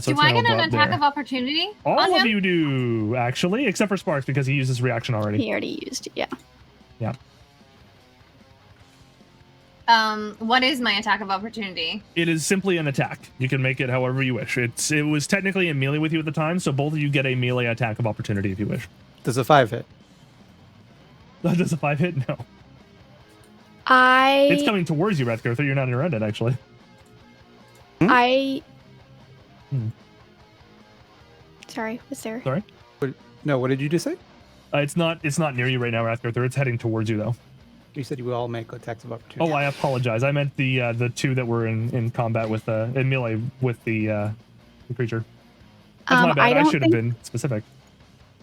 So do I get an attack of opportunity? All of you do, actually, except for Sparks because he used his reaction already. He already used it, yeah. Yeah. What is my attack of opportunity? It is simply an attack. You can make it however you wish. It was technically in melee with you at the time, so both of you get a melee attack of opportunity if you wish. Does a 5 hit? Does a 5 hit? No. I It's coming towards you, Rathgother. You're not around it, actually. I Hmm. Sorry, was there? Sorry? No, what did you just say? It's not near you right now, Rathgother. It's heading towards you, though. You said you will all make attacks of opportunity. Oh, I apologize. I meant the two that were in combat with in melee with the creature. That's my bad. I should have been specific.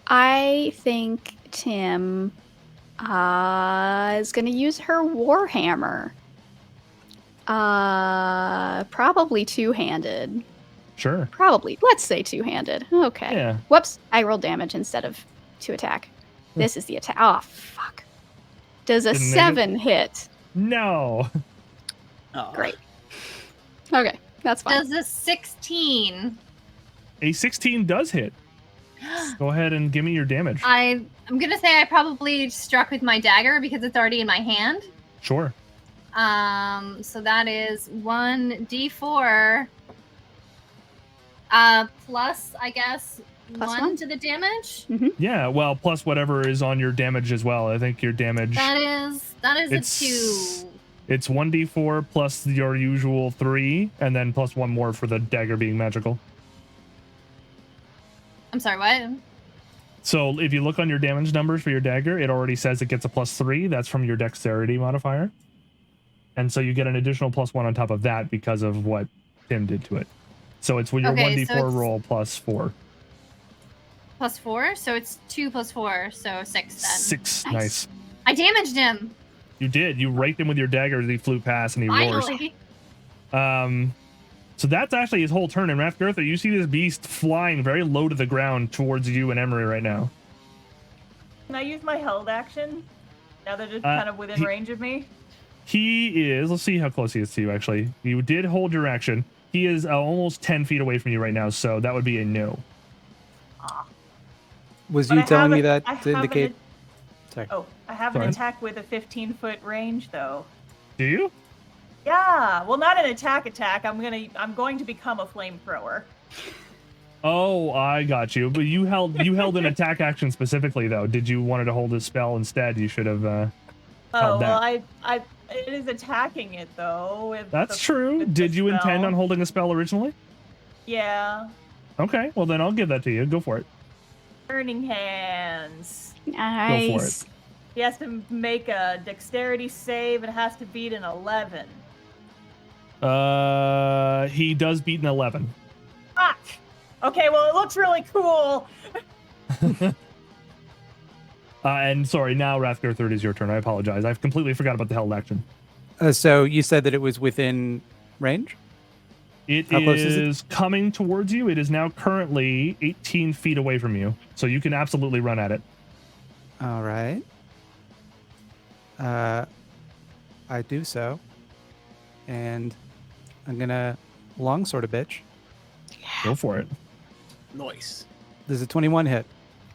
I think Tim is going to use her Warhammer. Probably two-handed. Sure. Probably. Let's say two-handed. Okay. Yeah. Whoops. I rolled damage instead of to attack. This is the attack. Oh, fuck. Does a Didn't 7 hit? No. Oh. Great. Okay. That's fine. Does a 16? A 16 does hit. Go ahead and give me your damage. I'm gonna say I probably struck with my dagger because it's already in my hand. Sure. So that is 1d4 plus, I guess, Plus 1 1? to the damage. Yeah, well, plus whatever is on your damage as well. I think your damage, That is It's- a 2. it's 1d4 plus your usual 3, and then plus 1 more for the dagger being magical. I'm sorry, what? So if you look on your damage numbers for your dagger, it already says it gets a plus 3. That's from your dexterity modifier. And so you get an additional plus 1 on top of that because of what Tim did to it. So it's your Okay, 1d4 so it's- roll plus 4. Plus 4, so it's 2 plus 4, so 6 then. 6. Nice. Nice. I damaged him. You did. You raked him with your dagger as he flew past and he roars. Finally. So that's actually his whole turn. And Rathgother, you see this beast flying very low to the ground towards you and Emery right now. Can I use my held action? Now that it's Uh, kind of within he- range of me? He is, let's see how close he is to you, actually. You did hold your action. He is almost 10 feet away from you right now, so that would be a no. Was But you I telling have me a- that I to have an indicate? Sorry. Oh, I have Sorry. an attack with a 15-foot range, though. Do you? Yeah, well, not an attack. I'm going to become a flamethrower. Oh, I got you. But you held an attack action specifically, though. Did you wanted to hold a spell instead? You should have. Oh, Held well, that. it is attacking it though. With That's the- true. with the Did you intend spell. on holding a spell originally? Yeah, Okay, well then I'll give that to you. Go for it. Burning Hands. Nice. He has to make a dexterity save. It has to beat an 11. He does beat an 11. Fuck. Okay, well, it looks really cool. And sorry, now Rathgother, is your turn. I apologize. I've completely forgot about the held action. So you said that it was within range? It How close is is it? coming towards you. It is now currently 18 feet away from you, so you can absolutely run at it. All right. I do so. And I'm going to longsword a bitch. Go for it. Nice. There's a 21 hit.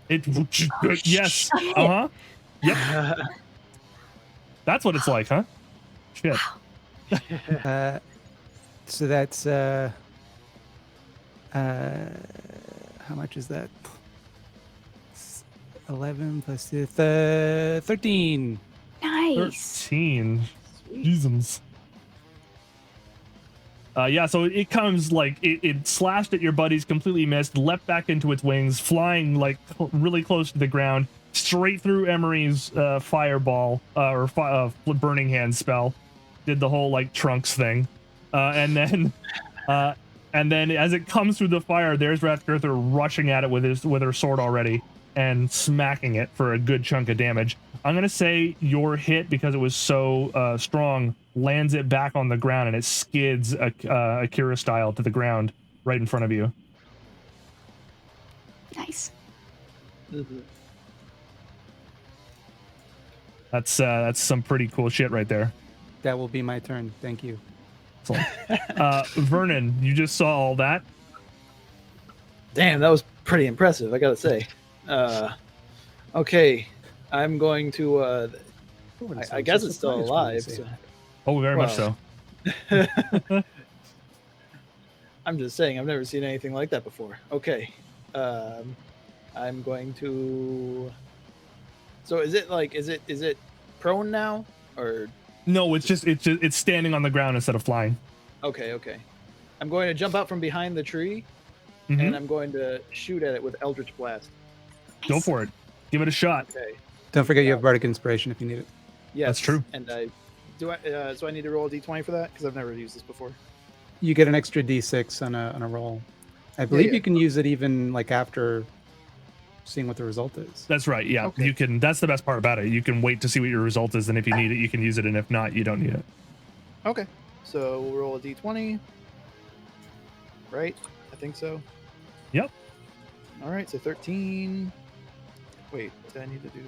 It yes. Uh-huh. Yep. That's what it's like, huh? Shit. So that's how much is that? 11 plus 13. Nice. 13. Jesus. Yeah, so it comes like it slashed at your buddies, completely missed, leapt back into its wings, flying like really close to the ground, straight through Emery's fireball burning hand spell. Did the whole like trunks thing, and then as it comes through the fire, there's Rathgother rushing at it with her sword already and smacking it for a good chunk of damage. I'm gonna say your hit, because it was so strong, lands it back on the ground and it skids Akira style to the ground right in front of you. Nice. That's some pretty cool shit right there. That will be my turn. Thank you. So, Vernon, you just saw all that. Damn, that was pretty impressive, I gotta say. Okay, I'm going to. I guess it's still alive. So Oh, very much so. I'm just saying, I've never seen anything like that before. Okay, I'm going to So is it prone now or? No, it's standing on the ground instead of flying. Okay. I'm going to jump out from behind the tree, Mhm. and I'm going to shoot at it with Eldritch Blast. Go for it. Give it a shot. Okay. Don't forget you have Bardic Inspiration if you need it. Yes. That's true. And so I need to roll a d20 for that because I've never used this before. You get an extra d6 on a roll. I believe yeah. you can use it even like after seeing what the result is. That's right. Yeah, Okay. you can. That's the best part about it. You can wait to see what your result is, and if you need it, you can use it, and if not, you don't need it. Okay. So we'll roll a d20. Right? I think so. Yep. All right. So 13. Wait, what do I need to do?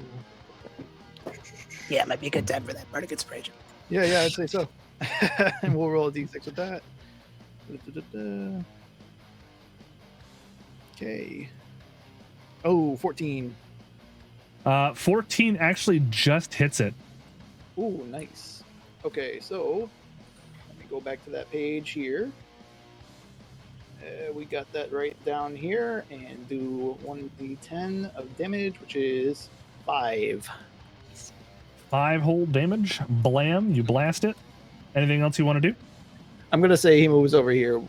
Yeah, it might be a good time for that Bardic Inspiration. Yeah, I'd say so. And we'll roll a d6 with that. Da-da-da-da. Okay. Oh, 14. 14 actually just hits it. Ooh, nice. Okay, so let me go back to that page here. We got that right down here and do 1d10 of damage, which is 5. 5 whole damage. Blam! You blast it. Anything else you want to do? I'm going to say he moves over here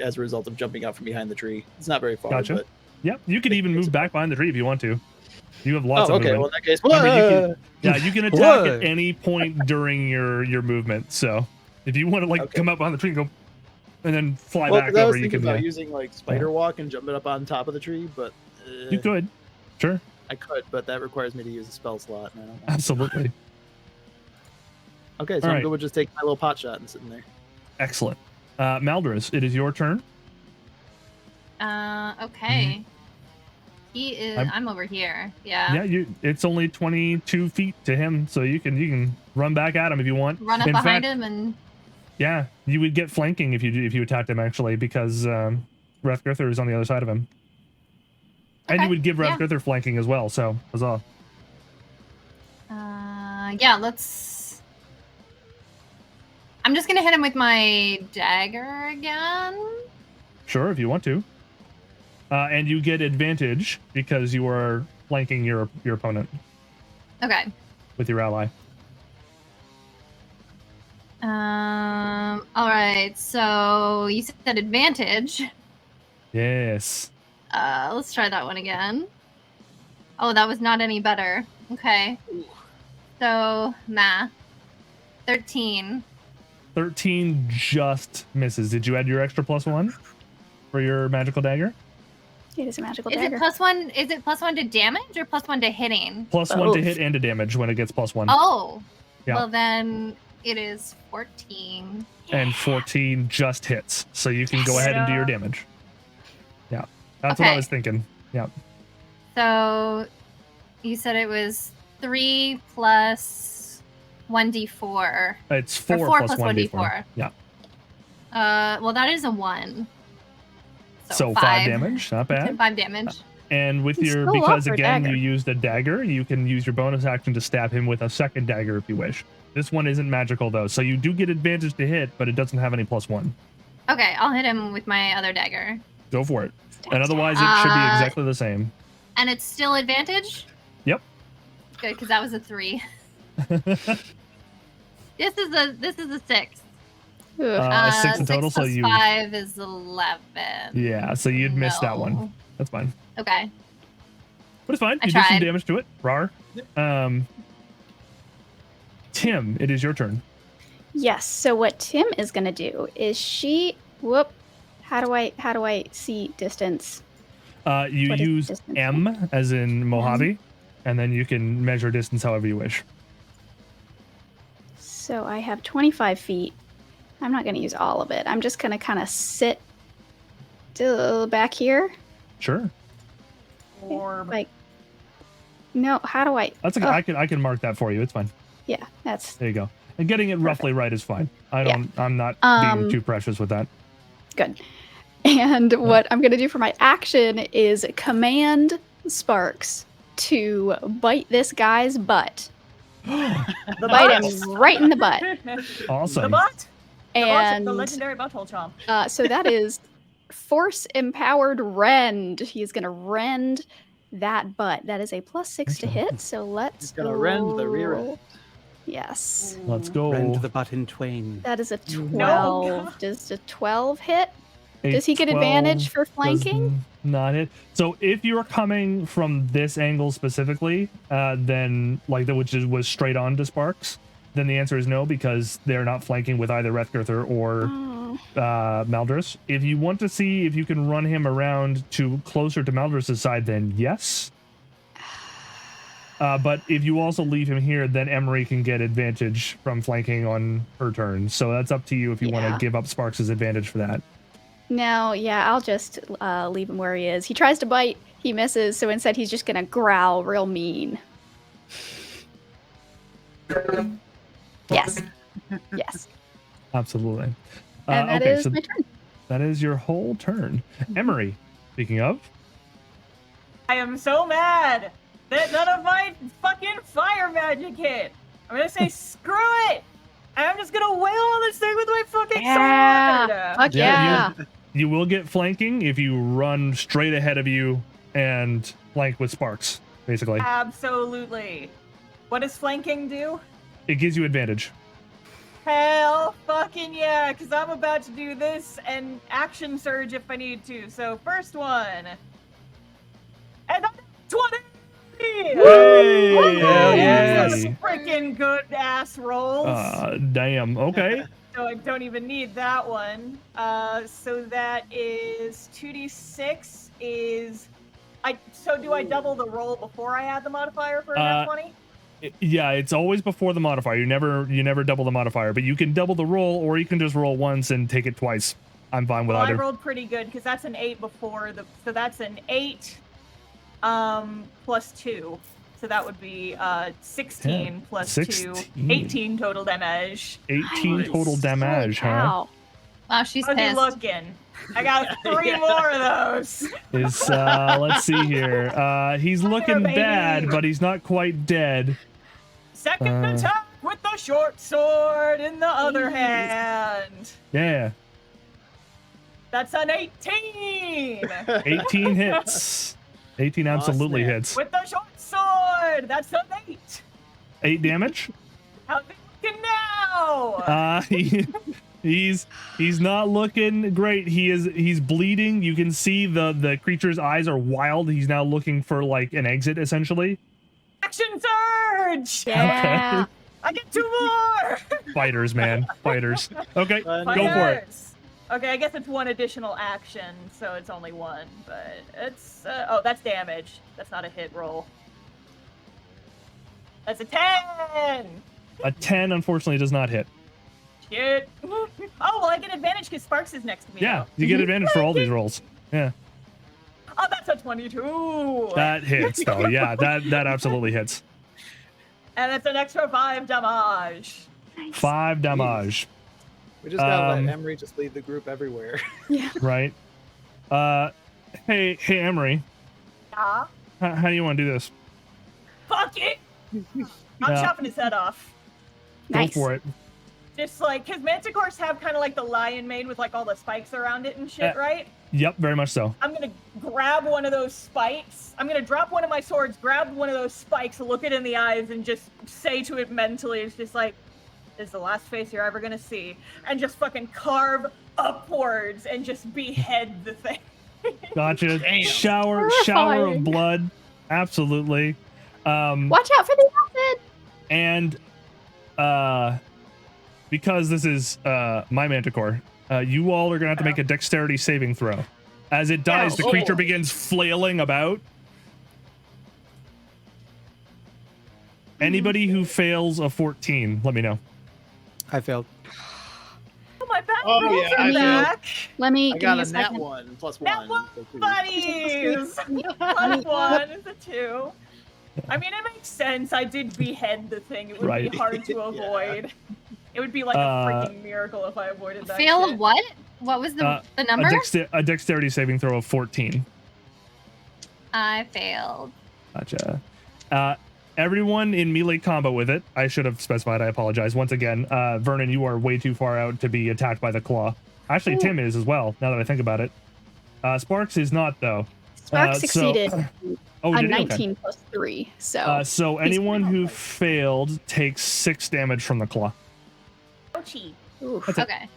as a result of jumping out from behind the tree. It's not very far, Gotcha. but... Yep. You can even move back behind the tree if you want to. You have lots Oh, of okay. movement. Well, in that case... Remember, you can attack at What? any point during your movement. So if you want to Okay. come up behind the tree and go, and then fly Well, back 'cause I was over, you thinking can. about using like spider walk and jumping up on top of the tree, but You could. Sure. I could, but that requires me to use a spell slot, and I don't want to. Absolutely. Okay, so All I'm right. good with just taking my little pot shot and sitting there. Excellent. Maldorus, it is your turn. Okay. He is. I'm over here. Yeah. Yeah, it's only 22 feet to him, so you can run back at him if you want. Run up In behind fact, him and. Yeah, you would get flanking if you attacked him actually, because Rathgrither is on the other side of him, and you Okay, would give yeah. Rathgrither flanking as well. So huzzah! Yeah. Let's. I'm just gonna hit him with my dagger again. Sure, if you want to, and you get advantage because you are flanking your opponent Okay. with your ally. All right. So you said advantage. Yes. Let's try that one again. Oh, that was not any better. Okay. So math. 13. 13 just misses. Did you add your extra +1 for your magical dagger? It is a magical Is dagger. it +1? Is it +1 to damage or +1 to hitting? +1 to Both. hit and to damage when it gets +1. Oh. Yeah. Well then it is 14. And 14 just hits. So you can go Yes. ahead and do your Yeah. damage. Yeah. That's what I Okay. was thinking. Yeah. So you said it was 3 plus 1d4. It's 4 4 plus plus 1d4. Yeah. Well, that is a 1. So 5 damage. Not bad. 5 damage. And with It's your, still because up for again, dagger. you used a dagger, you can use your bonus action to stab him with a second dagger if you wish. This one isn't magical though. So you do get advantage to hit, but it doesn't have any +1. Okay, I'll hit him with my other dagger. Go for it. Stab, And stab. otherwise it should be exactly the same. And it's still advantage? Yep. Good, because that was a 3. This is a 6. Ugh. 6 in 6 total, so plus you 5 is 11. Yeah, so you'd miss that one. No. That's fine. Okay. But it's fine. I You do some tried. damage to it. Rar. Tim, it is your turn. Yes. So what Tim is gonna do is how do I see distance? You What is use distance? M as in Mojave, and then you can measure distance however you wish. So I have 25 feet. I'm not gonna use all of it. I'm just gonna kind of sit back here. Sure. Orb. Like, no, how do I? That's okay. Ugh, I can mark that for you. It's fine. yeah, that's There you go. And getting it roughly right is fine. I'm not being too precious with that. good. And what I'm gonna do for my action is command Sparks to bite this guy's butt. The Bite butt. him right in the butt. Awesome. The butt. And the legendary butthole chomp. so that is force empowered rend. He's gonna rend that butt. That is a +6 to Okay. hit. So let's He's gonna rend the rear end. Yes. Let's go. Rend the butt in twain. That is a No. 12. Does a 12 hit? A Does he get advantage 12 for does flanking? Not hit. So if you're coming from this angle specifically, then like that, which was straight on to Sparks, then the answer is no, because they're not flanking with either Rethgirther or Oh. Maldris. If you want to see if you can run him around to closer to Maldris's side, then yes. But if you also leave him here, then Emery can get advantage from flanking on her turn. So that's up to you if you want Yeah. to give up Sparks' advantage for that. No, yeah, I'll just leave him where he is. He tries to bite, he misses, so instead he's just gonna growl real mean. Yes. Yes. Absolutely. And that okay, is so my turn. that is your whole turn. Emery, speaking of, I am so mad that none of my fucking fire magic hit. I'm gonna say screw it. I'm just gonna wail on this thing with my fucking Yeah. sword. Fuck yeah. you will get flanking if you run straight ahead of you and flank with Sparks, basically. Absolutely. What does flanking do? It gives you advantage. Hell fucking yeah, because I'm about to do this and action surge if I need to. So first one. And 20! Hey! Hell yeah. Freaking good ass rolls. Damn. Okay. So I don't even need that one. So that is 2d6 is... So do I double the roll before I add the modifier for a nat 20? Yeah, it's always before the modifier. You never double the modifier, but you can double the roll, or you can just roll once and take it twice. I'm fine with Well, I either. rolled pretty good because that's an 8 before the... So that's an 8 plus 2. So that would be 16 Yeah, plus 2. 16. 18 total damage. 18 Nice. total damage, Holy huh? cow. Wow, she's How's he pissed. looking? I got 3 more of those. Is let's see here. He's looking baby. bad, but he's not quite dead. Second attack with the short sword in the other hand. Yeah. That's an 18 18 hits. 18 absolutely snap. hits. with the short sword. That's an 8. 8 damage. How's he looking now? He's not looking great. He's bleeding. You can see the creature's eyes are wild. He's now looking for like an exit essentially. Action surge. Yeah. I get 2 more. Fighters, man. Fighters. Okay, Fun. go for it. Fighters. Okay, I guess it's 1 additional action, so it's only 1. But it's oh, that's damage. That's not a hit roll. That's a 10. A 10 unfortunately does not hit. Shit. Oh, well, I get advantage because Sparks is next to me. Yeah, now. you get advantage for all these rolls. Yeah. Oh, that's a 22. That hits though. Yeah, that absolutely hits. And that's an extra 5 damage. Nice. 5 damage. We just gotta Um, let Emery just lead the group everywhere. Yeah. Right. Hey Emery, Yeah. how do you want to do this? Fuck it. I'm Yeah. chopping his head off. Nice. Go for it. Just like, because manticores have kind of like the lion mane with like all the spikes around it and shit, right? Yep, very much so. I'm gonna grab one of those spikes. I'm gonna drop one of my swords, grab one of those spikes, look it in the eyes, and just say to it mentally, it's just like, this is the last face you're ever gonna see. And just fucking carve upwards and just behead the thing. Gotcha. Damn. Shower of Horrifying. blood. Absolutely. Watch out for the acid. And because this is my manticore, you all are gonna have to make a dexterity saving throw. As it dies, the creature begins flailing about. Anybody who fails a 14, let me know. I failed. Oh, my back Oh, rolls yeah, are I back. Let me I give got me a a nat second. 1 plus Nat 1. 1, so 2. buddies. Plus 1 is a 2. I mean, it makes sense. I did behead the thing. It would Right. be hard to Yeah. avoid. It would be like a freaking miracle if I avoided that. Fail shit. of what? What was the A, number? a dexterity saving throw of 14. I failed. Gotcha. Everyone in melee combo with it. I should have specified. I apologize. Once again, Vernon, you are way too far out to be attacked by the claw. Actually, Tim is as well, now that I think about it. Sparks is not, though. Spark So- succeeded Oh, on did he? Okay. 19 plus 3. So So he's anyone kinda who like- failed takes 6 damage from the claw. Ouchie. Oof. That's it. Okay.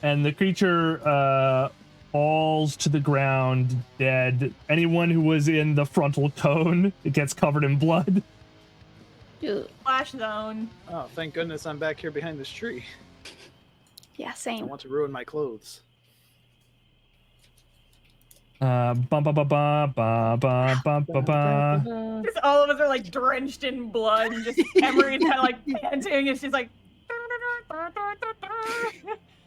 And the creature falls to the ground dead. Anyone who was in the frontal cone, it gets covered in blood. Ugh. Flash zone. Oh, thank goodness I'm back here behind this tree. Yeah, I same. want to ruin my clothes. Bum ba ba ba ba ba ba ba ba. Just all of us are like drenched in blood, and just Emery's kind of like panting. It's just like.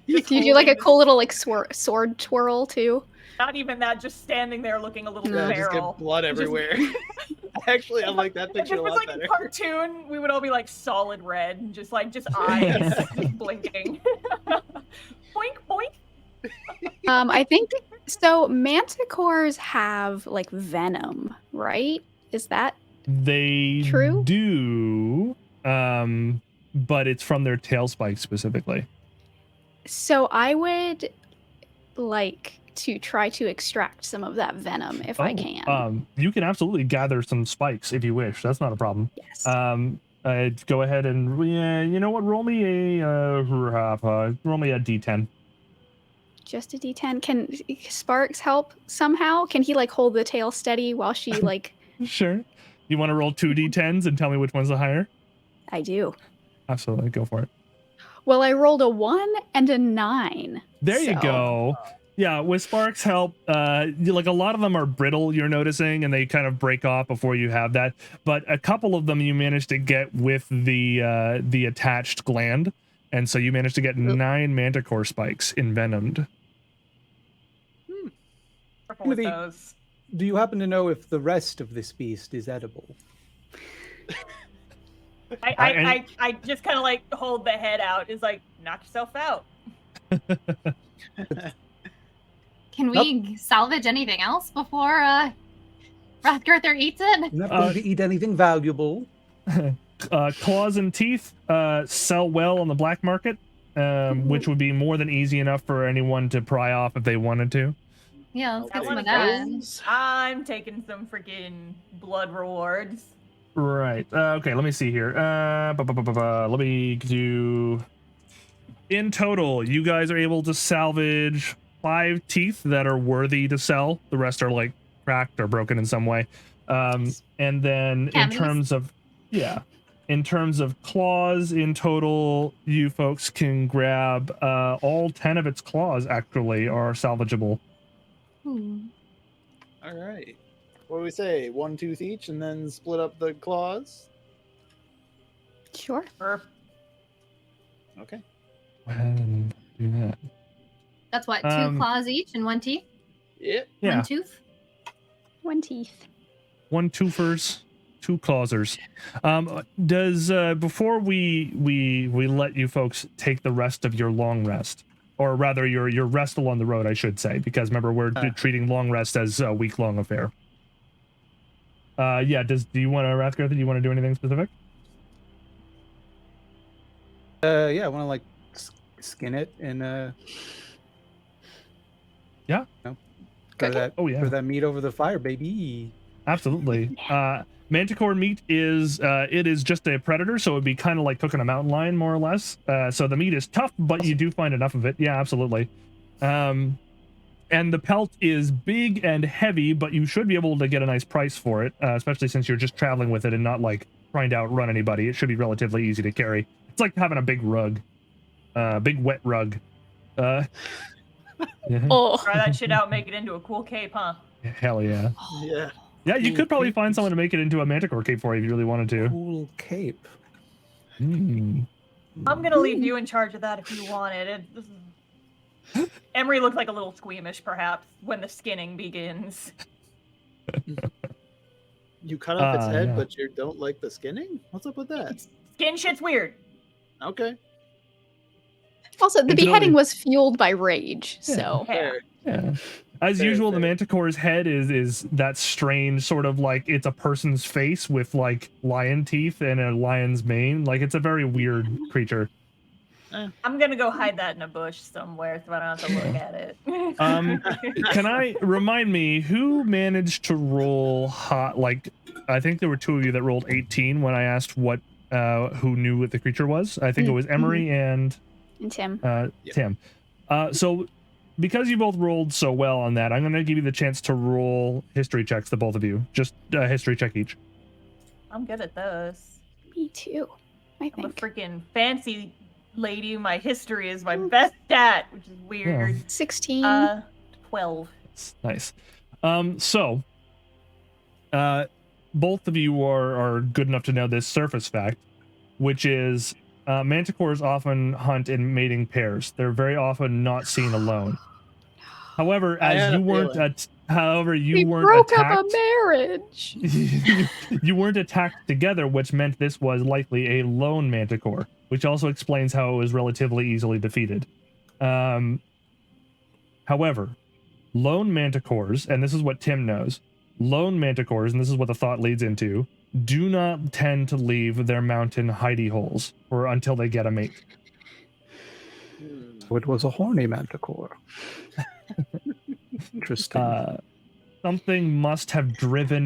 Just Do you do like a holding cool little like sword twirl too? Not even that, just standing there looking a little Yeah, just feral. get blood Just- everywhere. Actually, I like that If picture it a was lot like a better. cartoon, we would all be like solid red, and just eyes just blinking. Boink boink. I think so. Manticores have like venom, right? Is that They True? do, but it's from their tail spike specifically. so? I would like to try to extract some of that venom if I can. You can absolutely gather some spikes if you wish. That's not a problem. Yes. Go ahead and you know what? Roll me a d10. Just a D10. Can Sparks help somehow? Can he like hold the tail steady while she like? Sure. You want to roll 2 d10s and tell me which one's the higher? I do. Absolutely, go for it. Well, I rolled a 1 and a 9. There you so- go. Yeah, with Sparks' help, like a lot of them are brittle, you're noticing, and they kind of break off before you have that. But a couple of them you managed to get with the attached gland, and so you managed to get 9 manticore spikes envenomed. Careful with Maybe- those. Do you happen to know if the rest of this beast is edible? I just kind of like hold the head out. It's like, knock yourself out. Can we salvage anything else before Rathgirther eats it? I'm not going to eat anything valuable. Claws and teeth sell well on the black market, which would be more than easy enough for anyone to pry off if they wanted to. Yeah, let's I get some want of that. Those? I'm taking some freaking blood rewards. Right. Okay, let me see here. Let me do... In total, you guys are able to salvage 5 teeth that are worthy to sell. The rest are like cracked or broken in some way. And then Cavities? in terms of claws, in total, you folks can grab all 10 of its claws actually are salvageable. Ooh. All right. What do we say? 1 tooth each, and then split up the claws. Sure. Or Okay. And do that. That's what, 2 claws each and 1 teeth? Yeah. Yeah, 1 tooth? 1 teeth. 1 toothers, 2 clawsers. Does before we let you folks take the rest of your long rest, or rather your rest along the road, I should say, because remember we're treating long rest as a week-long affair. Yeah. Do you want to, Rathgirth? Do you want to do anything specific? Yeah, I want to like skin it and Yeah. you know, Cook throw it? that Oh yeah. throw that meat over the fire, baby. Absolutely. Manticore meat is it is just a predator, so it'd be kind of like cooking a mountain lion, more or less. So the meat is tough, but you do find enough of it. Yeah, absolutely. And the pelt is big and heavy, but you should be able to get a nice price for it, especially since you're just traveling with it and not like trying to outrun anybody. It should be relatively easy to carry. It's like having a big rug, big wet rug. Yeah. Oh. try that shit out, make it into a cool cape, huh? Hell yeah. Yeah. Yeah, you Cool could probably cape. find someone to make it into a manticore cape for you if you really wanted to. Cool cape. Mm. I'm gonna leave you in charge of that if you want it. Emery looks like a little squeamish, perhaps, when the skinning begins. You cut off its head, yeah. but you don't like the skinning? What's up with that? Skin shit's weird. Okay. Also, the It's beheading really- was fueled by rage, so Yeah. Fair. Yeah. As Fair, usual, the fair. manticore's head is that strange sort of like it's a person's face with like lion teeth and a lion's mane. Like it's a very weird creature. I'm gonna go hide that in a bush somewhere so I don't have to look at it. Can I remind me who managed to roll hot? Like, I think there were two of you that rolled 18 when I asked what who knew what the creature was. I think it was Emery and Tim. Tim. So because you both rolled so well on that, I'm going to give you the chance to roll history checks, the both of you. Just a history check each. I'm good at those. Me too. I I'm a think. freaking fancy lady. My history is my best stat, which is weird. 16. 12. Nice. So both of you are good enough to know this surface fact, which is manticores often hunt in mating pairs. They're very often not seen alone. However, as you weren't broke attacked, up a marriage. you weren't attacked together, which meant this was likely a lone manticore, which also explains how it was relatively easily defeated. However, lone manticores, and this is what Tim knows, lone manticores, and this is what the thought leads into, do not tend to leave their mountain hidey holes until they get a mate. So it was a horny manticore. Interesting. Something must have driven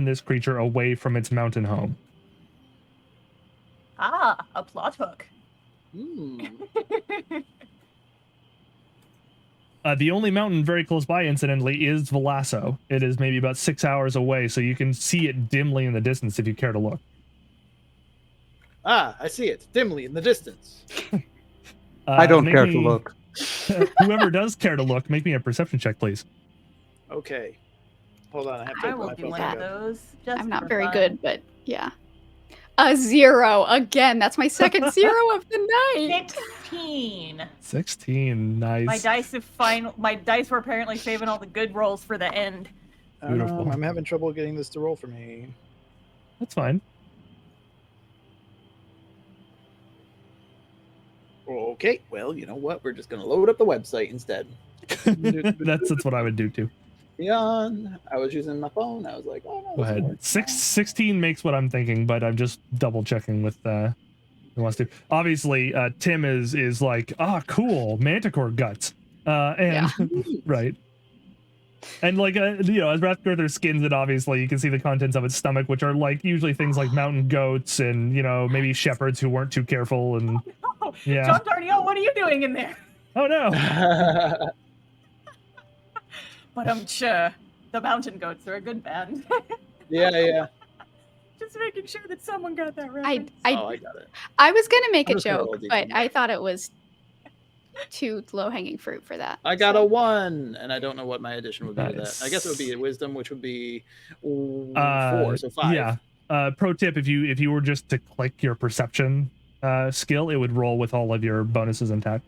this creature away from its mountain home. Ah, a plot hook. The only mountain very close by, incidentally, is Velasso. It is maybe about 6 hours away, so you can see it dimly in the distance if you care to look. Ah, I see it dimly in the distance. I don't care to look. Whoever does care to look, make me a perception check, please. Okay. Hold on, I have to I open will my do phone one back of up. those. Just I'm not for very fun. good, but yeah. A 0 again. That's my second 0 of the night. 16. 16, nice. My dice were apparently saving all the good rolls for the end. Beautiful. I'm having trouble getting this to roll for me. That's fine. Okay, well, you know what? We're just going to load up the website instead. That's what I would do too. Beyond, I was using my phone. I was like, oh no. Go ahead. 16 makes what I'm thinking, but I'm just double checking with who wants to. Obviously, Tim is like, cool, manticore guts. And right. And like as Wrathgurther skins it, obviously you can see the contents of its stomach, which are like usually things like mountain goats and maybe shepherds who weren't too careful and yeah. John Darnielle, what are you doing in there? Oh no. But I'm sure the mountain goats are a good band. Yeah. Just making sure that someone got that right. I got it. I was gonna make I'm a just gonna roll joke, a but D20. I thought it was too low-hanging fruit for that. I got so. a 1, and I don't know what my addition would be to Nice. that. I guess it would be a wisdom, which would be 4, so 5. Yeah. Pro tip: if you were just to click your perception skill, it would roll with all of your bonuses intact.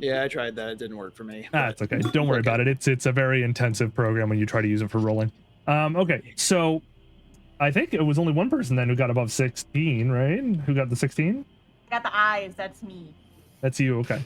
Yeah, I tried that. It didn't work for me. That's okay. Don't worry about it. It's a very intensive program when you try to use it for rolling. Okay, so I think it was only one person then who got above 16, right? Who got the 16? I got the eyes. That's me. That's you. Okay.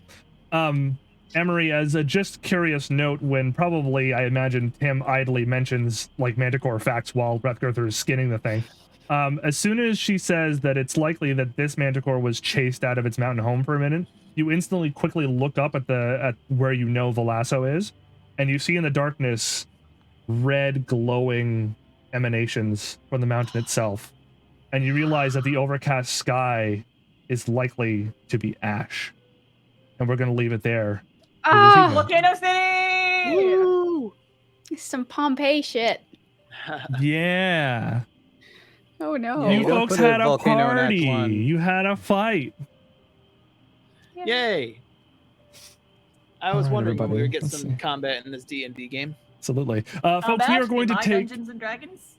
Emery, as a just curious note, when probably I imagine Tim idly mentions like manticore facts while Wrathgurther is skinning the thing. As soon as she says that it's likely that this manticore was chased out of its mountain home for a minute, you instantly quickly look up at where Velasso is, and you see in the darkness red glowing emanations from the mountain itself, and you realize that the overcast sky is likely to be ash. And we're going to leave it there. Volcano City! Woo! Some Pompeii shit. Yeah. Oh no. You don't folks put a had a volcano in Act party. 1. You had a fight. Yay! I was All right, wondering when we everybody, would get let's some see. combat in this D&D game. Absolutely. Folks, we are going to take... Dungeons and Dragons?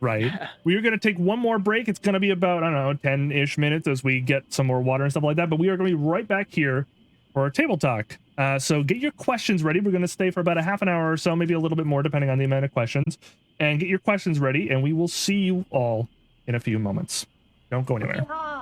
Right. We are going to take one more break. It's going to be about, I don't know, 10-ish minutes as we get some more water and stuff like that. But we are going to be right back here for our table talk. So get your questions ready. We're going to stay for about a half an hour or so, maybe a little bit more, depending on the amount of questions. And get your questions ready, and we will see you all in a few moments. Don't go anywhere. Yeehaw!